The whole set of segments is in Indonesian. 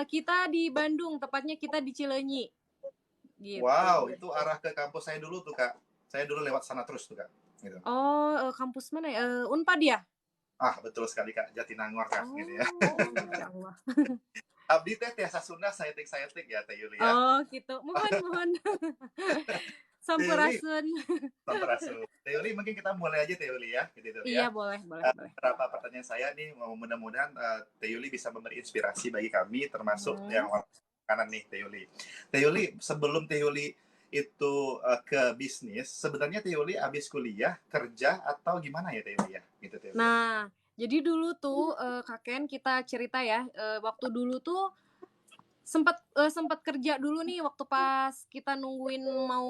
Kita di Bandung, tepatnya kita di Cileunyi, Wow, gitu. itu arah ke kampus saya dulu tuh Kak. Saya dulu lewat sana terus tuh Kak. Gitu. Oh, kampus mana ya? Unpad ya? Ah, betul sekali Kak, Jatinangor Kak, gitu ya. Oh, Masya Allah. Abdi teh tiasa Sunda saeutik-saeutik ya Teh Yuli ya. Oh, gitu. Mohon, mohon. Teh Yuli, Sampurasun. sampurasun. Teh Yuli mungkin kita mulai aja Teh Yuli ya, gitu Teh Yuli Iya, ya. boleh, boleh, boleh. Beberapa pertanyaan saya nih, mudah-mudahan Teh Yuli bisa memberi inspirasi bagi kami, termasuk Hmm. yang kanan nih Teh Yuli. Teh Yuli, sebelum Teh Yuli itu ke bisnis, sebenarnya Teh Yuli habis kuliah, kerja, atau gimana ya Teh Yuli ya? Gitu Teh Yuli ya. Nah, jadi dulu tuh Kak Ken kita cerita ya, waktu dulu tuh sempat kerja dulu nih waktu pas kita nungguin mau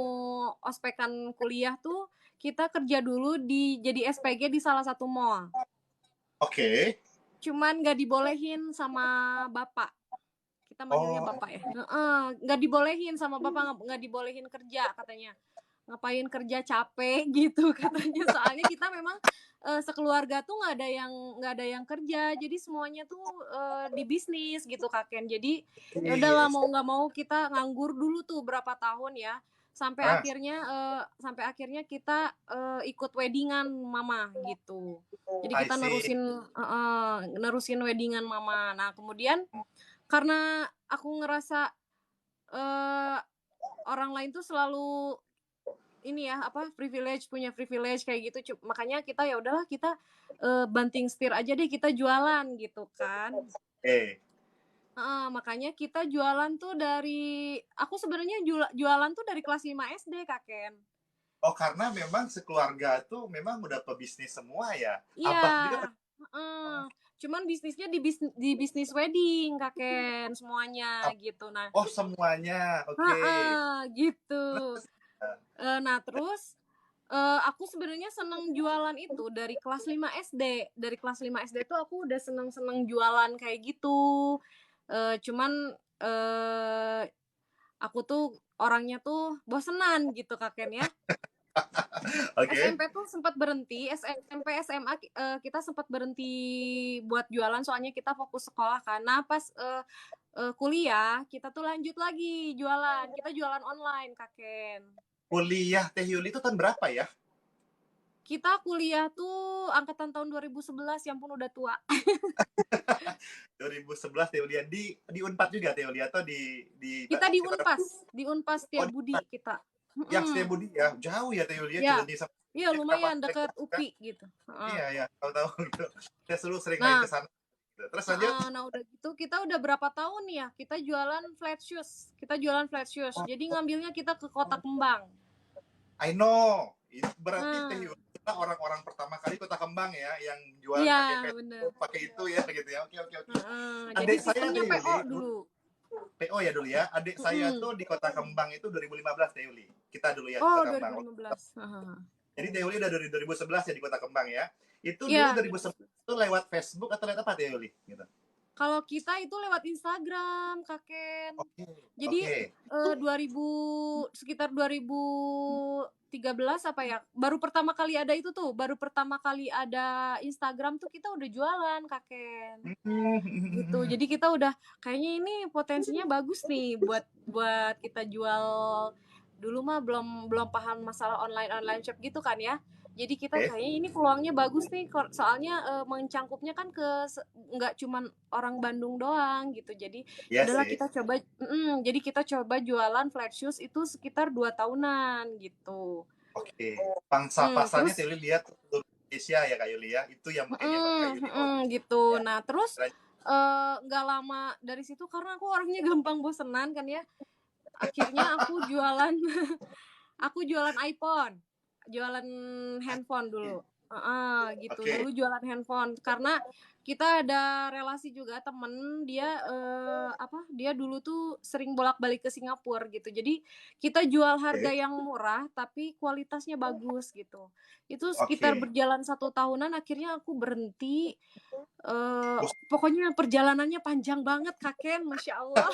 ospekan kuliah tuh kita kerja dulu jadi SPG di salah satu mall. Oke. Cuman nggak dibolehin sama bapak. Kita manggilnya Oh, bapak ya. Nggak dibolehin sama bapak, nggak dibolehin kerja katanya. Ngapain kerja capek gitu katanya. Soalnya kita memang sekeluarga tuh nggak ada yang kerja. Jadi semuanya tuh di bisnis gitu Kak Ken. Jadi ya udahlah yes. mau nggak mau kita nganggur dulu tuh berapa tahun ya. Ah, Sampai akhirnya kita ikut weddingan mama gitu. Jadi I kita see. nerusin weddingan mama. Nah kemudian karena aku ngerasa eh, orang lain tuh selalu ini ya apa punya privilege kayak gitu, makanya kita ya udahlah kita banting setir aja deh kita jualan gitu kan. Eh, Makanya kita jualan tuh aku sebenarnya jualan tuh dari kelas 5 SD Kak Ken. oh karena memang sekeluarga tuh memang udah pebisnis semua ya. Iya. Abah juga. uh, Oh, Cuman bisnisnya di bisnis wedding Kak Ken semuanya gitu. Nah, oh semuanya, oke. gitu. Terus, Nah terus aku sebenarnya seneng jualan itu dari kelas 5 SD. Dari kelas 5 SD tuh aku udah seneng-seneng jualan kayak gitu. Cuman aku tuh orangnya tuh bosenan gitu Kak Ken ya. oke. SMP tuh sempat berhenti, SMP SMA kita sempat berhenti buat jualan soalnya kita fokus sekolah kan. Nah pas kuliah kita tuh lanjut lagi jualan. Kita jualan online Kak Ken. Kuliah Teh Yuli itu tahun berapa ya? Kita kuliah tuh angkatan tahun 2011, ya ampun udah tua. 2011 Teh Yuli di Unpad juga Teh Yuli atau di Kita di sekitar. Unpas, di Unpas Oh, di Setiabudi kita. yang Mm-mm. Setiabudi ya. Jauh ya Teh Yuli ya, Ya, Cileunyi sama iya Keramat lumayan Jati dekat kan? UPI gitu. Iya ya, tahu-tahu gitu. Saya sering main ke Nah, sana. Gitu. Terus lanjut. nah udah gitu kita udah berapa tahun ya kita jualan flat shoes. Kita jualan flat shoes. Jadi ngambilnya kita ke Kota Kembang. I know. Itu berarti Teh Nah, Yuli adalah orang-orang pertama kali Kota Kembang ya yang jualan iya pakai bener. Facebook, pakai itu ya gitu ya. Oke oke oke. Jadi Adik saya sistemnya Teh PO Yuli dulu. PO ya dulu ya. Adik saya Mm-mm. tuh di Kota Kembang itu 2015 Teh Yuli. Kita dulu ya Oh Kota Kembang. 2015. Jadi Teh Yuli udah dari 2011 ya di Kota Kembang ya. Itu dulu Iya 2011 itu lewat Facebook atau lewat apa Teh Yuli? Gitu. kalau kita itu lewat Instagram, Kak Ken. Oke. Jadi Oke. 2000 sekitar 2013 apa ya? Baru pertama kali ada itu tuh, baru pertama kali ada Instagram tuh kita udah jualan, Kak Ken. Gitu. Jadi kita udah kayaknya ini potensinya bagus nih buat buat kita jual. Dulu mah belum belum paham masalah online shop gitu kan ya. Jadi kita Oke. kayaknya ini peluangnya bagus nih soalnya mencangkupnya kan nggak cuman orang Bandung doang gitu. Jadi Iya udahlah sih. kita coba jadi kita coba jualan flat shoes itu sekitar 2 tahunan gitu. Oke. Pangsa pasarnya Teh Terus Yuli lihat seluruh Indonesia ya Kak Yuli ya. Itu yang makanya Kak Yuli oh gitu. ya. Nah, terus nggak lama dari situ karena aku orangnya gampang bosenan kan ya. Akhirnya aku jualan aku jualan iPhone, jualan handphone dulu. Gitu. Oke. Dulu jualan handphone karena kita ada relasi juga temen dia dia dulu tuh sering bolak-balik ke Singapura gitu. Jadi kita jual harga Oke. yang murah tapi kualitasnya bagus gitu. Itu sekitar Oke. berjalan 1 tahunan akhirnya aku berhenti. Pokoknya perjalanannya panjang banget Kak Ken, Masya Allah.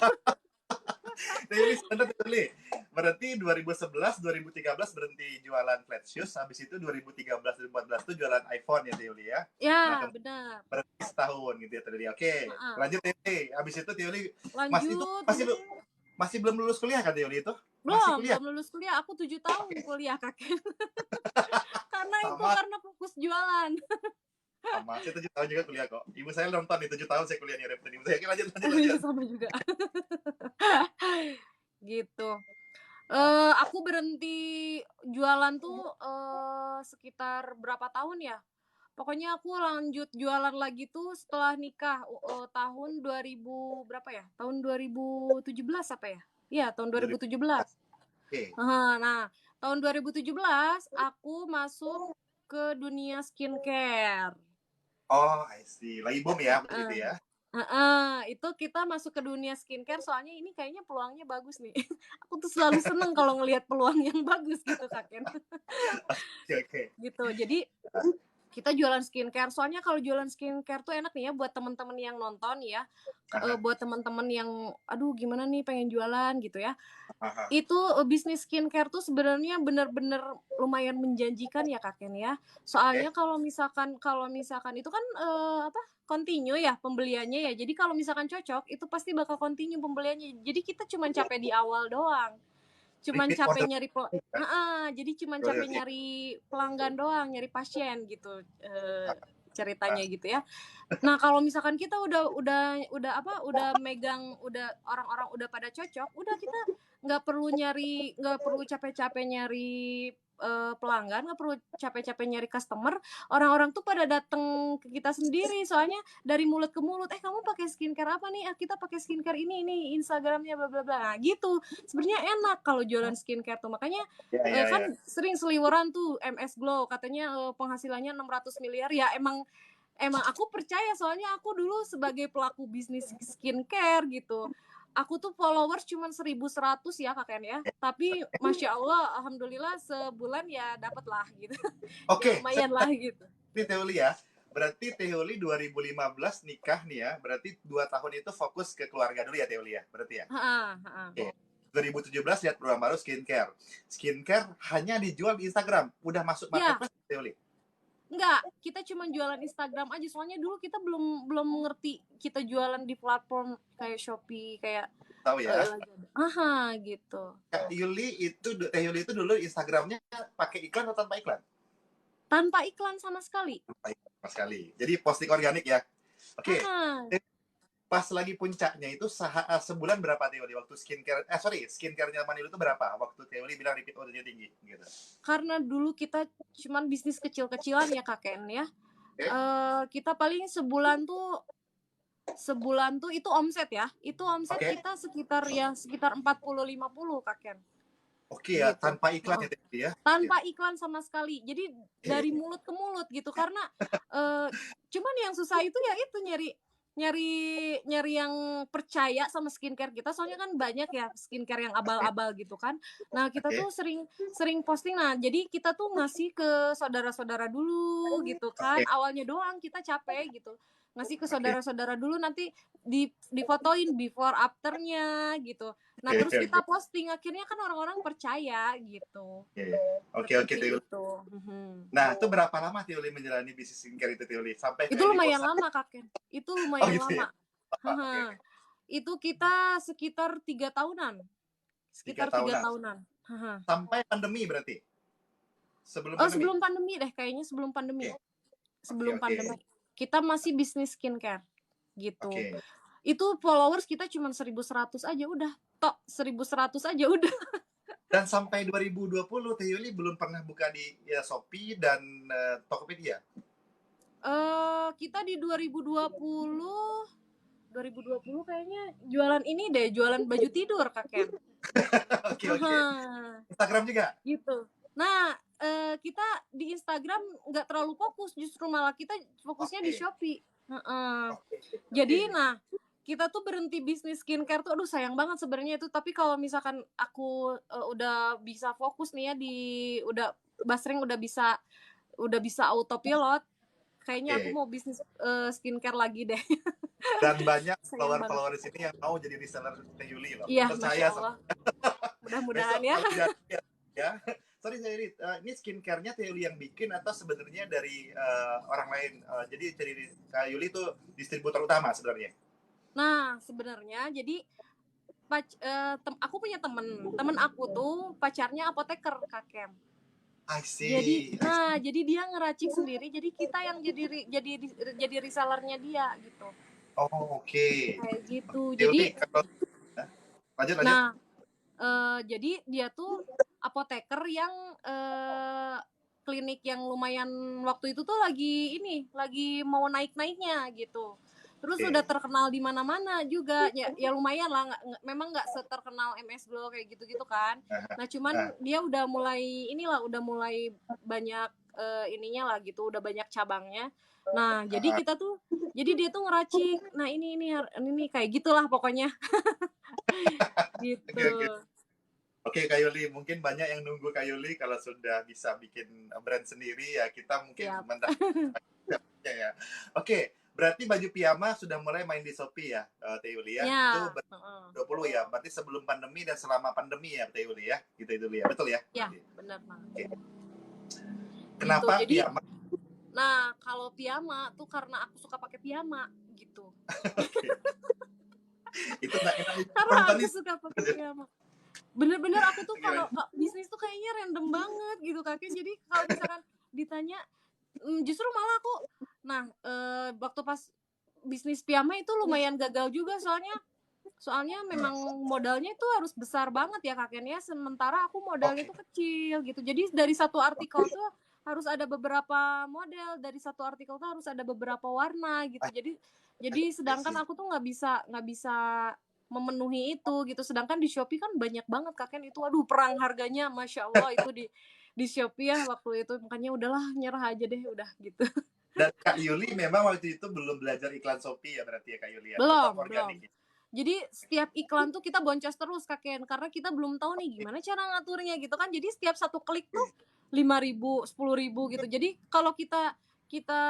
Teoli sebentar Teoli. Berarti 2011, 2013 berhenti jualan flat shoes, habis itu 2013, 2014 tuh jualan iPhone ya Teoli ya. Nah, Ya, benar. berarti setahun gitu ya Teoli. Oke, Heeh. lanjut Teoli. Habis itu Teoli itu Lanjut, masih belum lulus kuliah kan Teoli itu? Masih belum kuliah. belum lulus kuliah. Aku 7 tahun Oke, kuliah kakek. sama Karena fokus jualan. sama. Saya 7 tahun juga kuliah kok. Ibu saya nonton nih 7 tahun saya kuliah nih referensi ibu saya. Oke, lanjut lanjut Oh iya lanjut. sama juga. Gitu. Aku berhenti jualan tuh sekitar berapa tahun ya? Pokoknya aku lanjut jualan lagi tuh setelah nikah tahun 2000 berapa ya? Tahun 2017 apa ya? Iya, tahun 2017. Oke. Nah, tahun 2017 aku masuk ke dunia skincare. Oh, I see. Lagi boom ya waktu Heeh. itu ya. Itu kita masuk ke dunia skincare soalnya ini kayaknya peluangnya bagus nih. Aku tuh selalu seneng kalau ngelihat peluang yang bagus gitu Kak Ken. Oke, oke. Gitu. Jadi kita jualan skincare. Soalnya kalau jualan skincare tuh enak nih ya buat teman-teman yang nonton ya. Aha, Buat teman-teman yang aduh gimana nih pengen jualan gitu ya. aha. Itu bisnis skincare tuh sebenarnya bener-bener lumayan menjanjikan ya Kak Ken ya. Soalnya Oke. kalau misalkan itu kan continue ya pembeliannya ya. Jadi kalau misalkan cocok itu pasti bakal continue pembeliannya. Jadi kita cuma capek di awal doang. Cuman Repeat capek order. nyari jadi cuman capek Oke. nyari pelanggan doang, nyari pasien gitu ceritanya gitu ya. Nah, kalau misalkan kita udah megang, udah orang-orang udah pada cocok, udah kita nggak perlu capek-capek nyari pelanggan, nggak perlu capek-capek nyari customer. Orang-orang tuh pada datang ke kita sendiri, soalnya dari mulut ke mulut, kamu pakai skincare apa nih? Kita pakai skincare ini Instagramnya bla bla bla. Nah, gitu. Sebenarnya enak kalau jualan skincare tuh. Makanya Ya, ya, kan ya. sering seliweran tuh MS Glow katanya penghasilannya 600 miliar. Ya emang aku percaya soalnya aku dulu sebagai pelaku bisnis skincare gitu. Aku tuh followers cuma 1.100 ya Kak Ken ya. Tapi Masya Allah, Alhamdulillah sebulan ya dapet lah gitu. Ya Oke, lumayan lah gitu. ini Teoli ya. Berarti Teoli 2015 nikah nih ya. Berarti 2 tahun itu fokus ke keluarga dulu ya Teoli ya. Berarti ya. Ha, ha. Oke. 2017 lihat program baru skincare. Skincare hanya dijual di Instagram. Udah masuk Ya, marketplace Teoli. enggak, kita cuma jualan Instagram aja. Soalnya dulu kita belum belum ngerti kita jualan di platform kayak Shopee, kayak Tahu ya. Lazada. Aha, gitu. Teh Yuli itu dulu Instagramnya pakai iklan atau tanpa iklan? Tanpa iklan sama sekali. Tanpa iklan sama sekali. Jadi posting organik ya. Oke. Aha. Pas lagi puncaknya itu sebulan berapa Teoli waktu skincare nyaman itu berapa waktu Teoli bilang repeat ordernya tinggi gitu. Karena dulu kita cuman bisnis kecil-kecilan ya Kak Ken ya. Oke. Kita paling sebulan tuh itu omset ya. Itu omset Oke. kita sekitar 40-50 Kak Ken. Oke ya, Gitu. tanpa iklan ya Teoli ya. Tanpa iklan sama sekali. Jadi dari Oke. mulut ke mulut gitu karena cuman yang susah itu ya itu nyari nyari nyari yang percaya sama skincare kita soalnya kan banyak ya skincare yang abal-abal gitu kan. Nah, kita Oke. tuh sering sering posting. Nah, jadi kita tuh ngasih ke saudara-saudara dulu gitu kan. Oke. Awalnya doang kita capek gitu. Ngasih ke Oke. saudara-saudara dulu nanti difotoin before afternya gitu. Nah, Oke. terus Oke. kita posting akhirnya kan orang-orang percaya gitu. Oke. Oke Seperti Teoli. itu. Nah, itu berapa lama Teoli menjalani bisnis skincare itu Teoli? Sampai Itu kayak di lumayan bosan. lama Kak Ken. Itu Oh lumayan gitu ya. lama. Oke, oke. Itu kita sekitar 3 tahunan. Tiga Sekitar tiga tahunan. tahunan. Sampai pandemi berarti. Sebelum pandemi. Sebelum pandemi deh, kayaknya sebelum pandemi. Oke. Oke, Sebelum oke. pandemi. Kita masih bisnis skincare gitu. Oke. Itu followers kita cuma 1.100 aja udah. Tok 1.100 aja udah. Dan sampai 2020 Teh Yuli belum pernah buka di ya, Shopee dan Tokopedia. Kita di 2020 kayaknya jualan ini deh, jualan baju tidur Kak Ken. Oke, oke. Instagram juga. Gitu. Nah, kita di Instagram nggak terlalu fokus, justru malah kita fokusnya di Oke. Shopee. Oke. Jadi, nah kita tuh berhenti bisnis skincare tuh, aduh sayang banget sebenarnya itu. Tapi kalau misalkan aku udah bisa fokus nih ya udah Basreng udah bisa autopilot, kayaknya aku Oke. mau bisnis skincare lagi deh. Dan banyak Sayang banget. follower-follower di sini yang mau jadi reseller Teh Yuli loh. Iya, Percaya Masya sama Allah. Mudah-mudahan besok ya. kalau jadi ya. Sorry saya ini skincare-nya Teh Yuli yang bikin atau sebenarnya dari orang lain? Jadi Kak Yuli itu distributor utama sebenarnya. Nah, sebenarnya jadi aku punya temen aku tuh pacarnya apoteker, Kak Kem. I Jadi, see. jadi dia ngeracik sendiri, jadi kita yang jadi resellernya dia gitu. Oh, oke. Kayak gitu. Teh Jadi, Yuli kalau lanjut. nah, jadi dia tuh apoteker yang klinik yang lumayan waktu itu tuh lagi mau naik-naiknya gitu. Terus udah Oke. terkenal di mana-mana juga, ya lumayan lah, memang nggak seterkenal MS Glow kayak gitu-gitu kan. Nah cuman Nah, dia udah mulai banyak ininya lah gitu, udah banyak cabangnya. Nah jadi dia tuh ngeracik, nah ini kayak gitulah pokoknya oke, gitu. oke. Oke, Kak Yuli, mungkin banyak yang nunggu Kak Yuli kalau sudah bisa bikin brand sendiri ya kita mungkin Siap. mendapatkan ya. Oke, berarti baju piyama sudah mulai main di Shopee ya, Teh Yuli ya. Itu Ya, 20 ya, berarti sebelum pandemi dan selama pandemi ya Teh Yuli ya. Gitu itu ya. Betul ya? ya Oke. benar banget. Oke. Gitu. Kenapa Jadi, piyama? nah kalau piyama tuh karena aku suka pakai piyama gitu. Oke. Itu enggak enak Karena nonton aku nih. suka pakai piyama. Bener-bener aku tuh Oke, kalau bisnis tuh kayaknya random banget gitu kakek. Jadi kalau misalkan ditanya, justru malah aku, nah waktu pas bisnis piyama itu lumayan gagal juga soalnya memang modalnya itu harus besar banget ya kakek ya. Sementara aku modalnya oke. tuh kecil gitu. Jadi dari satu artikel tuh harus ada beberapa model, dari satu artikel tuh harus ada beberapa warna gitu. Jadi I sedangkan see. aku tuh nggak bisa memenuhi itu gitu. Sedangkan di Shopee kan banyak banget kakek itu. Aduh, perang harganya, Masya Allah itu di Shopee ya waktu itu. Makanya udahlah, nyerah aja deh udah gitu. Dan Kak Yuli memang waktu itu belum belajar iklan Shopee ya berarti ya Kak Yuli ya. Tetap Belum. organik. Jadi setiap iklan tuh kita boncos terus kakek, karena kita belum tahu nih gimana cara ngaturnya gitu kan. Jadi setiap satu klik tuh 5.000, 10.000 gitu. Jadi kalau kita kita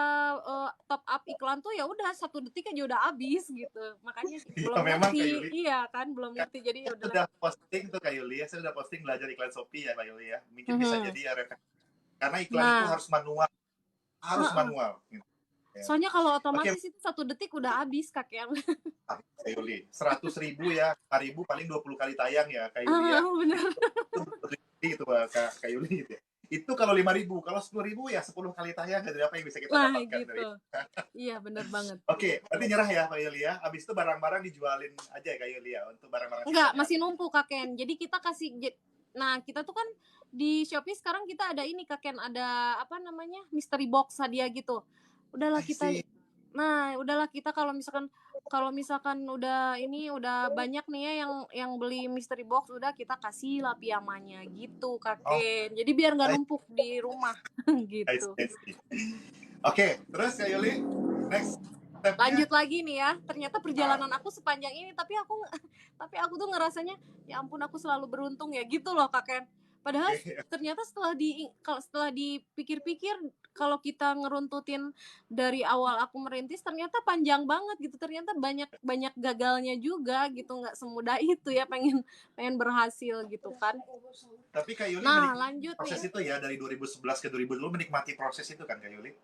top up iklan tuh ya udah 1 detik aja udah habis gitu. Makanya Iya belum memang Kak ngerti. Yuli. Iya kan, belum ngerti. Jadi ya Saya udahlah. sudah posting tuh Kak Yuli ya, saya sudah posting belajar iklan Shopee ya Kak Yuli ya. Mungkin bisa Mhm. jadi ya referensi. Karena iklan itu Nah, harus heeh. manual. Gitu. Ya. Soalnya kalau Oke, otomatis itu 1 detik udah habis kakek. Kak Yuli, 100.000 ya, 5.000 paling 20 kali tayang ya Kak Yuli ya. Bener. Itu berarti itu Kak Yuli gitu ya. Itu kalau 5.000, kalau 10.000 ya 10 kali tayang dari apa yang bisa kita Nah dapatkan dari. gitu. Iya bener banget. Oke, berarti nyerah ya Kak Yuli ya. Habis itu barang-barang dijualin aja ya Kak Yuli ya untuk barang-barang Enggak, sisanya. masih numpuk Kaken. Jadi kita nah kita tuh kan di Shopee sekarang kita ada ini Kaken, ada apa namanya? Mystery box hadiah gitu. Udahlah I kita see. udahlah kita kalau misalkan udah banyak nih ya yang beli mystery box, udah kita kasih lah piyamanya gitu Oh, Kaken. Jadi biar nggak I, numpuk di rumah I gitu. see, I see. Oke, terus Kak Yuli, next stepnya. Lanjut lagi nih ya, ternyata perjalanan aku sepanjang ini, tapi aku tuh ngerasanya ya ampun aku selalu beruntung ya gitu loh Kak Ken. Padahal Oke, ternyata setelah dipikir-pikir, kalau kita ngeruntutin dari awal aku merintis ternyata panjang banget gitu, ternyata banyak banyak gagalnya juga gitu, nggak semudah itu ya pengen pengen berhasil gitu kan. tapi Kak Yuli Nah menikmati lanjut proses nih. itu ya dari 2011 ke 2020 menikmati proses itu kan Kak Yuli?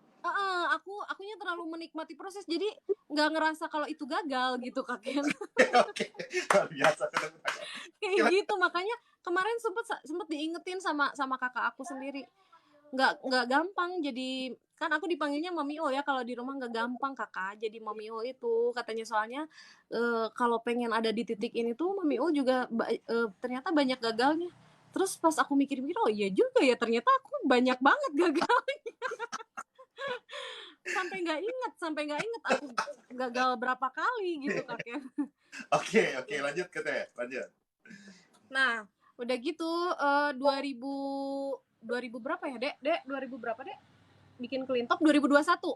Akunya terlalu menikmati proses, jadi nggak ngerasa kalau itu gagal gitu Kak Ken. Oke, luar biasa. Kayak gitu, makanya kemarin sempet diingetin sama sama kakak aku sendiri, nggak gampang jadi, kan aku dipanggilnya Mami O ya kalau di rumah, nggak gampang kakak jadi Mami O itu katanya. Soalnya kalau pengen ada di titik ini tuh Mami O juga ternyata banyak gagalnya. Terus pas aku mikir-mikir, oh iya juga ya, ternyata aku banyak banget gagal. Sampai nggak inget aku gagal berapa kali gitu kakek. Oke, lanjut ke Teh, lanjut. Nah, udah gitu 2000 berapa ya, Dek? 2000 berapa, Dek? Bikin Kelintok 2021.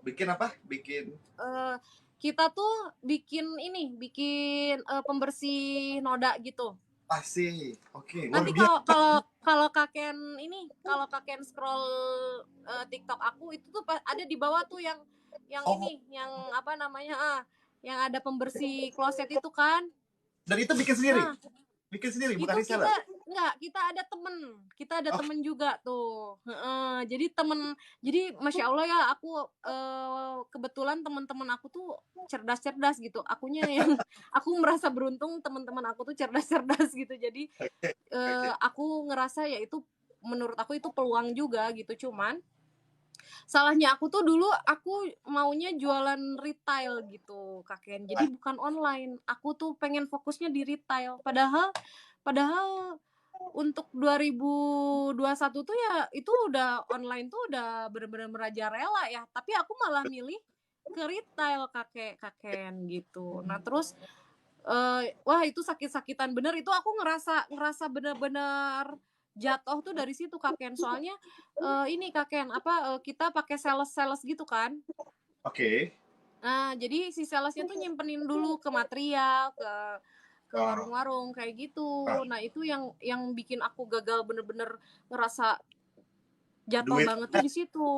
Bikin apa? Bikin Eh kita tuh bikin pembersih noda gitu. sih. Oke, luar Nanti kalau biasa. kalau kalau Kaken scroll TikTok aku itu tuh ada di bawah tuh yang yang Oh, ini, yang apa namanya, yang ada pembersih kloset itu kan. dan itu bikin sendiri? Nah, Bikin sendiri, bukan itu reseller? kita ada Oh, temen juga tuh. Jadi masya Allah ya, aku kebetulan teman-teman aku tuh cerdas-cerdas gitu. Akunya yang aku merasa beruntung, teman-teman aku tuh cerdas-cerdas gitu. Jadi oke, oke. aku ngerasa ya itu, menurut aku itu peluang juga gitu. Cuman salahnya aku tuh dulu aku maunya jualan retail gitu Kak Ken. Jadi bukan online. Aku tuh pengen fokusnya di retail. Padahal untuk 2021 tuh ya itu udah online tuh udah bener-bener merajalela ya. Tapi aku malah milih ke retail Kaken gitu. Nah terus wah itu sakit-sakitan bener. Itu aku ngerasa bener-bener jatuh tuh dari situ Kaken. Soalnya ini Kaken apa kita pakai sales gitu kan. Oke. Nah, jadi si salesnya tuh nyimpenin dulu ke material, ke Oh, warung-warung kayak gitu. oh, Nah, itu yang bikin aku gagal bener-bener ngerasa jatuh duit banget tuh di situ.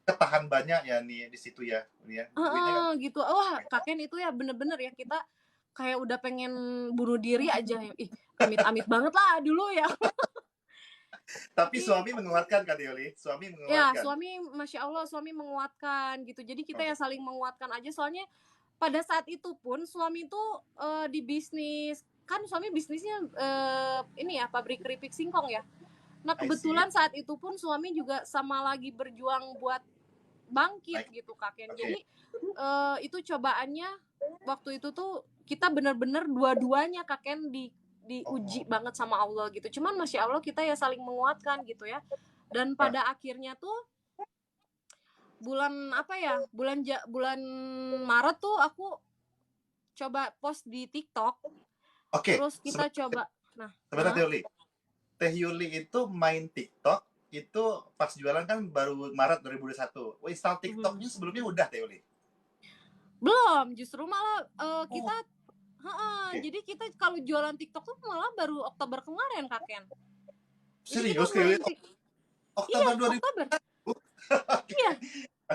ketahan banyak ya nih di situ ya, ini ya. Duitnya kan. Gitu. Wah, kakek itu ya bener-bener ya kita kayak udah pengen bunuh diri aja. Ih, amit-amit banget lah dulu ya. Tapi Tapi suami menguatkan kan Yoli? Suami ya menguatkan. suami, masya Allah suami menguatkan gitu. Jadi kita Oke. ya saling menguatkan aja. Soalnya pada saat itu pun suami tuh di bisnis, kan suami bisnisnya ini ya pabrik keripik singkong ya. Nah I see. kebetulan saat itu pun suami juga sama lagi berjuang buat bangkit Baik. gitu Kak Ken. Oke. Jadi itu cobaannya waktu itu tuh kita bener-bener dua-duanya Kak Ken diuji Oh, banget sama Allah gitu. Cuman masya Allah kita ya saling menguatkan gitu ya. Dan ah, pada akhirnya tuh bulan apa ya, bulan Maret tuh aku coba post di TikTok. oke. Terus kita Sebentar, coba. Nah, sebentar Teh Yuli. Teh Yuli itu main TikTok itu pas jualan kan baru Maret 2021. Wah, install TikToknya sebelumnya udah Teh Yuli. belum, justru malah kita Oh, oke. jadi kita kalau jualan TikTok tuh malah baru Oktober kemarin Kak Ken. Jadi kita Serius Teh Yuli? main iya, Oktober 2000. Oktober. Oke. Iya,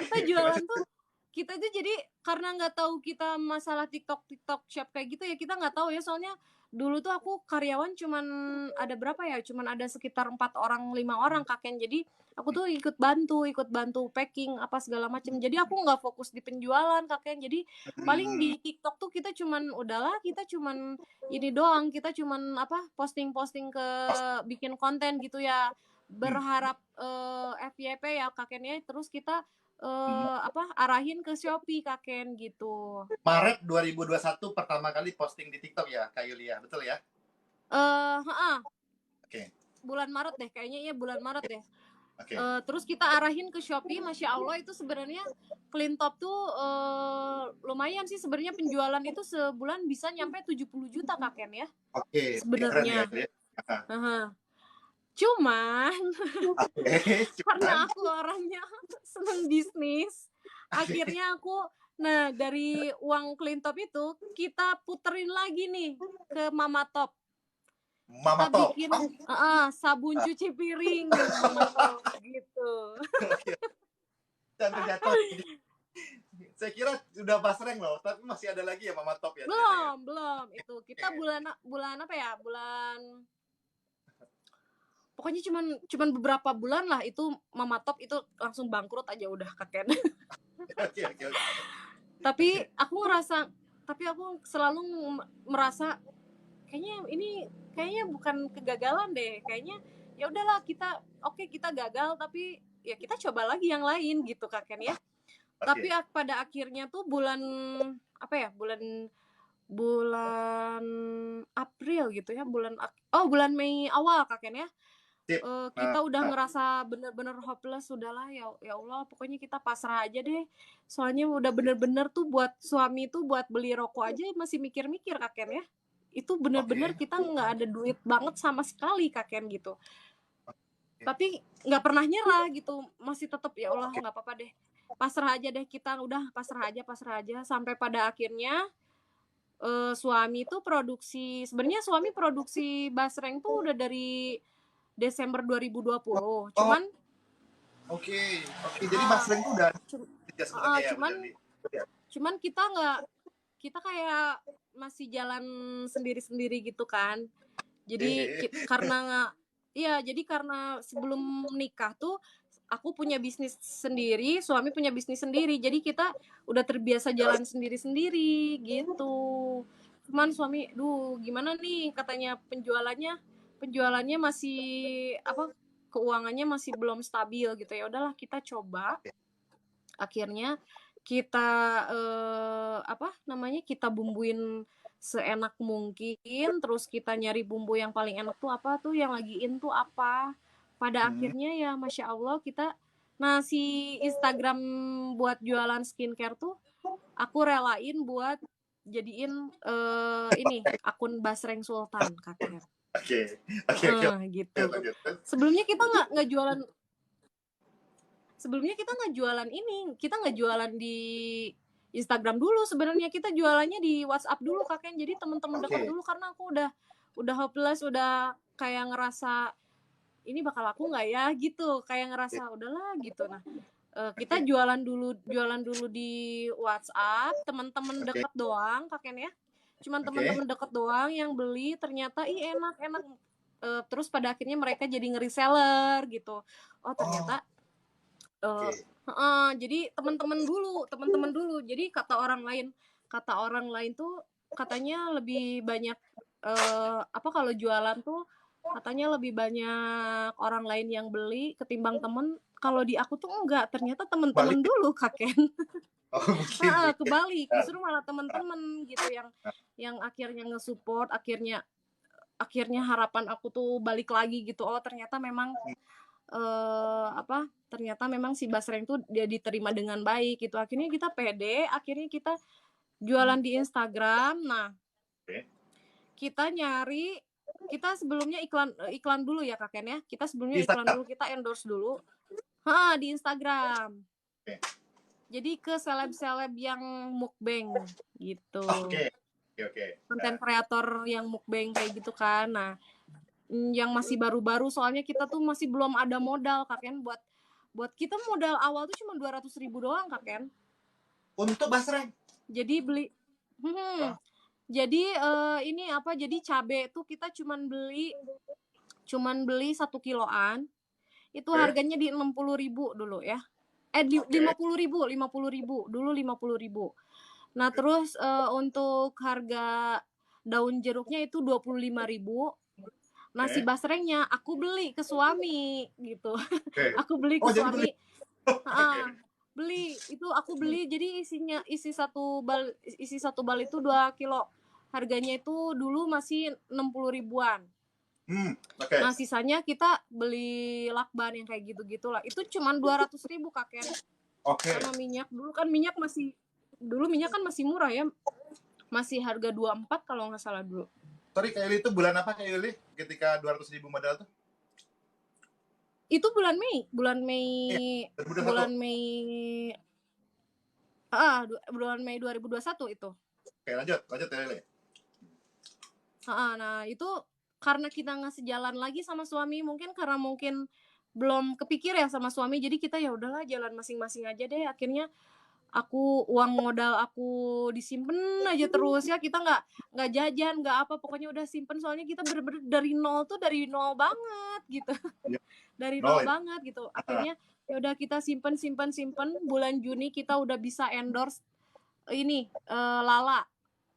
kita Oke, jualan lanjut. tuh kita tuh jadi karena nggak tahu kita masalah TikTok shop kayak gitu ya, kita nggak tahu ya. Soalnya dulu tuh aku karyawan cuman ada berapa ya, cuman ada sekitar 4 orang 5 orang Kaken. Jadi aku tuh ikut bantu packing apa segala macam. Jadi aku nggak fokus di penjualan Kaken. Jadi paling Hmm, di TikTok tuh kita cuman udahlah, kita cuman ini doang, kita cuman apa posting-posting ke pas. bikin konten gitu ya, Hmm, berharap FYP ya Kakennya. Terus kita hmm. arahin ke Shopee Kaken gitu. Maret 2021 pertama kali posting di TikTok ya, Kak Yulia, betul ya? Heeh, Oke, bulan Maret deh kayaknya, ya bulan Maret deh. oke. Terus kita arahin ke Shopee, masya Allah itu sebenarnya Clean Top tuh lumayan sih sebenarnya, penjualan itu sebulan bisa nyampe 70 juta Kaken ya Oke, keren ya, sebenarnya. ya. Ah, Cuman oke, karena cuman aku orangnya seneng bisnis, akhirnya nah dari uang Clean Top itu kita puterin lagi nih ke Mama Top. Mama Kita Top. bikin Oh, sabun ah, cuci piring Mama Top gitu. oke. Sampai jatuh. Saya kira udah basreng loh, tapi masih ada lagi ya Mama Top ya ternyata ya. Belum itu kita Oke, bulan apa ya, pokoknya cuman beberapa bulan lah itu Mama Top itu langsung bangkrut aja udah Kaken. oke, oke, oke. tapi aku ngerasa tapi aku selalu merasa kayaknya bukan kegagalan deh, kayaknya ya udahlah kita kita gagal tapi ya kita coba lagi yang lain gitu Kaken ya. Tapi Oke. pada akhirnya tuh bulan apa ya, bulan bulan April gitu ya, bulan Mei awal Kaken ya. Sip. Nah, Kita udah ngerasa bener-bener hopeless, udahlah ya ya Allah pokoknya kita pasrah aja deh. Soalnya udah bener-bener tuh buat suami tuh buat beli rokok aja masih mikir-mikir Kaken ya. Itu bener-bener oke. kita nggak ada duit banget sama sekali Kaken gitu. Tapi nggak pernah nyerah gitu, masih tetap ya Allah Oke. nggak apa-apa deh, pasrah aja deh kita, udah pasrah aja sampai pada akhirnya suami tuh sebenarnya suami produksi basreng tuh udah dari Desember 2020. Oh, Cuman Oke, oke. Jadi Ah, Basreng tuh udah cum- kerja sebenarnya ya, cuman udah di. Ya. cuman kita kayak masih jalan sendiri-sendiri gitu kan. Jadi Eh, karena iya, jadi karena sebelum nikah tuh aku punya bisnis sendiri, suami punya bisnis sendiri. Jadi kita udah terbiasa jalan sendiri-sendiri gitu. Cuman suami, duh gimana nih katanya penjualannya masih apa keuangannya masih belum stabil gitu ya. Udahlah kita coba. Akhirnya kita apa namanya? Kita bumbuin seenak mungkin, terus kita nyari bumbu yang paling enak tuh apa tuh, yang lagi in tuh apa. Pada hmm, akhirnya ya Masya Allah kita, nah si Instagram buat jualan skincare tuh aku relain buat jadiin ini akun Basreng Sultan kakek. oke, oke, oke. Gitu. Lanjut, lanjut. Sebelumnya kita nggak jualan, sebelumnya kita nggak jualan ini, kita nggak jualan di Instagram dulu, sebenarnya kita jualannya di WhatsApp dulu kakek. Jadi teman-teman dekat Oke, dulu karena aku udah hopeless, udah kayak ngerasa ini bakal laku nggak ya gitu, kayak oke, ngerasa udahlah gitu. Nah kita oke, jualan dulu di WhatsApp, teman-teman oke, deket doang kakek ya, cuman oke. teman-teman deket doang yang beli, ternyata enak enak. Terus pada akhirnya mereka jadi nge-reseller gitu. Oh Oh, ternyata eh oke. jadi teman-teman dulu jadi kata orang lain tuh katanya lebih banyak apa kalau jualan tuh katanya lebih banyak orang lain yang beli ketimbang temen. Kalau di aku tuh enggak, ternyata temen-temen Balik. dulu kakek. Oh, mungkin, mungkin. Kebalik, Ya. justru malah temen-temen gitu yang akhirnya nge-support, akhirnya akhirnya harapan aku tuh balik lagi gitu. Oh ternyata memang apa ternyata memang si Basreng tuh dia diterima dengan baik gitu. Akhirnya kita pede, akhirnya kita Hmm, jualan di Instagram. Nah oke. kita nyari, kita sebelumnya iklan iklan dulu ya kakek ya, kita sebelumnya Di iklan Instagram. dulu, kita endorse dulu di Instagram. Oke, Jadi ke seleb-seleb yang mukbang gitu, oke, oke, oke. konten Nah, kreator yang mukbang kayak gitu kan. Nah yang masih baru-baru, soalnya kita tuh masih belum ada modal kakek, buat buat kita modal awal tuh cuma 200.000 doang kakek. untuk Basreng. Jadi beli Oh, jadi ini apa, jadi cabe tuh kita cuman beli 1 kiloan, itu oke, harganya di 60.000 dulu ya. Di oke, 50.000 dulu 50.000. Nah terus untuk harga daun jeruknya itu 25.000. Nah si oke, basrengnya aku beli ke suami gitu. oke. Aku beli ke Oh, jadi beli. suami. Oke. Beli itu aku beli, jadi isi satu bal itu 2 kilo, harganya itu dulu masih 60 ribuan. Oke, Nah sisanya kita beli lakban yang kayak gitu gitulah, itu cuman 200.000 kakek. oke. Sama minyak, dulu minyak kan masih murah ya, masih harga 24 kalau nggak salah dulu. Sorry, Kak Yuli itu bulan apa, Kak Yuli? Ketika 200.000 modal tuh? Itu bulan Mei Iya, 2021. bulan Mei bulan Mei 2021 itu. Oke, lanjut, lanjut, Kak Yuli. Nah itu karena kita nggak sejalan lagi sama suami, mungkin karena mungkin belum kepikir ya sama suami, jadi kita ya udahlah jalan masing-masing aja deh. Akhirnya uang modal aku disimpan aja terus ya, kita nggak jajan nggak apa, pokoknya udah simpen, soalnya kita bener-bener dari nol tuh, dari nol banget gitu. Iya. Dari Oh, nol iya. banget gitu. Ah, Akhirnya ya udah kita simpen simpen simpen, bulan Juni kita udah bisa endorse ini hmm.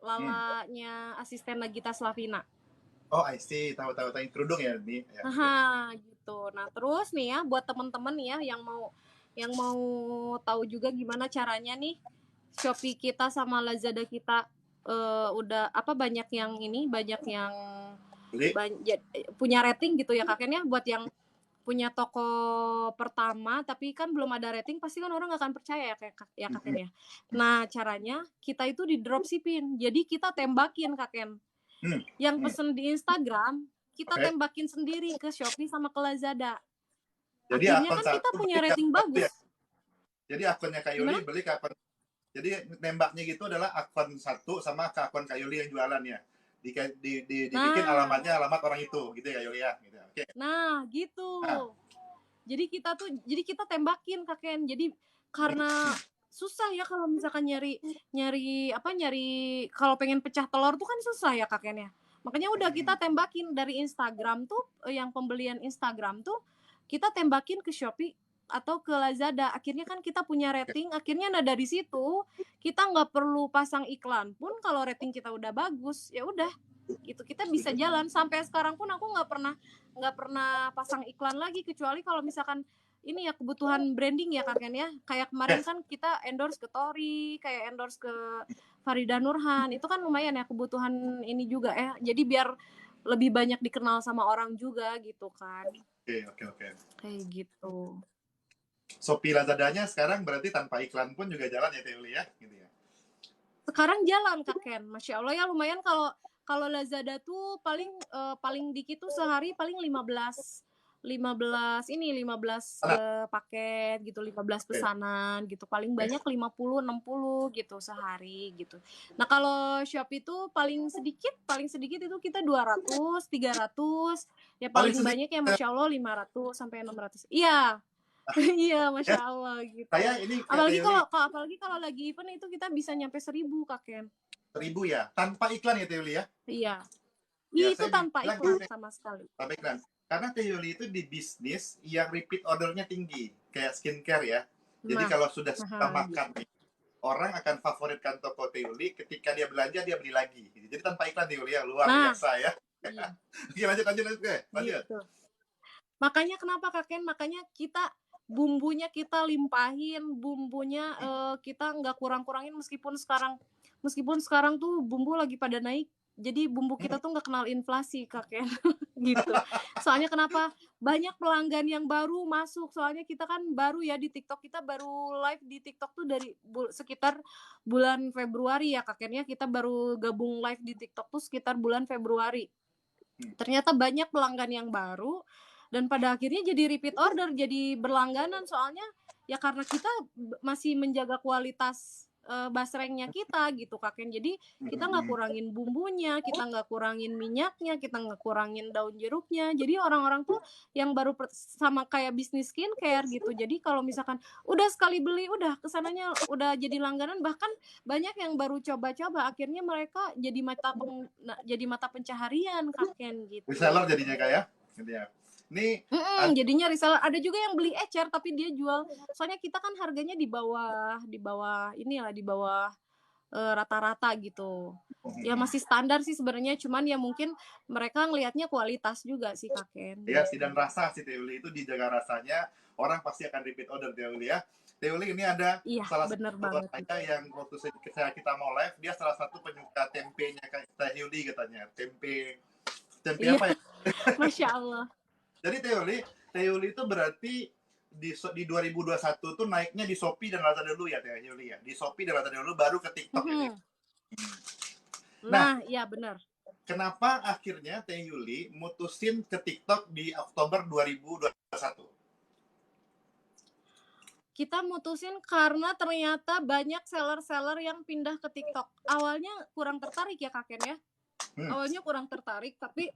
lalanya asisten Nagita Slavina. Oh, I see. Tahu-tahu tahu kerudung ya, ini. Ya, oke. Gitu. Nah, terus nih ya buat temen-temen nih ya yang mau tahu juga gimana caranya nih Shopee kita sama Lazada kita udah apa banyak yang Beli. punya rating gitu ya kakeknya, buat yang punya toko pertama tapi kan belum ada rating, pasti kan orang nggak akan percaya ya ya kakek Mhm. ya. Nah caranya kita itu di dropshipping, jadi kita tembakin kakek, Hmm. yang Hmm. pesen di Instagram kita Oke. tembakin sendiri ke Shopee sama ke Lazada. Jadi Akhirnya akun kan kita satu punya beli ke rating satu ya. bagus. Jadi akunnya Kak Gimana? Yuli beli ke akun. Jadi nembaknya gitu adalah akun satu sama ke akun Kak Yuli yang jualan ya. Dibikin Nah, alamatnya alamat orang itu gitu ya Kak Yuli ya. Gitu. Oke. nah gitu. Nah, Jadi kita tembakin Kak Ken. Jadi karena susah ya kalau misalkan nyari kalau pengen pecah telur tuh kan susah ya Kak Ken ya. Makanya udah kita tembakin dari Instagram tuh, yang pembelian Instagram tuh kita tembakin ke Shopee atau ke Lazada. Akhirnya kan kita punya rating, akhirnya nah dari situ kita nggak perlu pasang iklan pun kalau rating kita udah bagus, ya udah gitu kita bisa jalan. Sampai sekarang pun aku nggak pernah pasang iklan lagi kecuali kalau misalkan ini ya kebutuhan branding ya Kak Ken ya. Kayak kemarin kan kita endorse ke Tori, kayak endorse ke Farida Nurhan. Itu kan lumayan ya kebutuhan ini juga ya. Jadi biar lebih banyak dikenal sama orang juga gitu kan. Oke. Kayak gitu. Shopee Lazadanya sekarang berarti tanpa iklan pun juga jalan ya Teh Yuli ya, gitu ya. Sekarang jalan Kak Ken. Masya Allah ya lumayan kalau Lazada tuh paling dikit tuh sehari paling 15 paket gitu, 15 pesanan gitu. Paling banyak 50 60 gitu sehari gitu. Nah, kalau Shopee itu paling sedikit itu kita 200 300 ya Paling paling sedikit banyak ya Masya Allah 500 sampai 600. Iya. Iya, Masya ya. Allah gitu. Saya ini Teh Apalagi Yuli kalau lagi event itu kita bisa nyampe 1.000 Kak Ken. 1.000 ya, tanpa iklan ya Teh Yuli ya. Iya. Ya Itu saya tanpa bilang iklan gitu, sama sekali. tanpa iklan. Karena Teh Yuli itu di bisnis yang repeat ordernya tinggi, kayak skincare ya. Jadi Nah, kalau sudah gitu. makan nih, orang akan favoritkan toko Teh Yuli, ketika dia belanja dia beli lagi. Jadi tanpa iklan Teh Yuli ya, luar Nah, biasa ya. iya. Oke, lanjut. Lanjut. Gitu. Makanya kenapa Kak Ken? Makanya kita bumbunya kita limpahin, bumbunya kita nggak kurang-kurangin meskipun sekarang tuh bumbu lagi pada naik. Jadi bumbu kita tuh nggak kenal inflasi Kak Ken. Gitu. Soalnya kenapa? Banyak pelanggan yang baru masuk. Soalnya kita kan baru ya di TikTok. Kita baru live di TikTok tuh dari sekitar bulan Februari ya Kak Ken ya. Kita baru gabung live di TikTok tuh sekitar bulan Februari. Ternyata banyak pelanggan yang baru dan pada akhirnya jadi repeat order, jadi berlangganan soalnya ya karena kita masih menjaga kualitas basrengnya kita gitu Kak Ken. Jadi kita nggak kurangin bumbunya, kita nggak kurangin minyaknya, kita nggak kurangin daun jeruknya. Jadi orang-orang tuh yang baru sama kayak bisnis skincare gitu. Jadi kalau misalkan udah sekali beli, udah kesananya udah jadi langganan, bahkan banyak yang baru coba-coba akhirnya mereka jadi mata pencaharian Kak Ken gitu. Reseller jadinya kayak gitu ya. Ini Jadinya reseller. Ada juga yang beli ecer tapi dia jual. Soalnya kita kan harganya di bawah inilah di bawah rata-rata gitu. Ya masih standar sih sebenarnya, cuman ya mungkin mereka ngelihatnya kualitas juga sih Kak Ken. ya, dan rasa si Teh Yuli itu dijaga rasanya, orang pasti akan repeat order Teh Yuli ya. Teh Yuli ini ada Iya, salah bener satu banget. saya yang waktu kita mau live, dia salah satu penyuka tempenya Teh Yuli katanya. Tempe Iya, apa ya? Masya Allah. Jadi Teh Yuli itu berarti di 2021 tuh naiknya di Shopee dan Lazada dulu ya Teh Yuli ya. Di Shopee dan Lazada dulu baru ke TikTok ya. Nah, iya benar. Kenapa akhirnya Teh Yuli mutusin ke TikTok di Oktober 2021? Kita mutusin karena ternyata banyak seller-seller yang pindah ke TikTok. Awalnya kurang tertarik ya Kak Ken ya. Awalnya kurang tertarik, tapi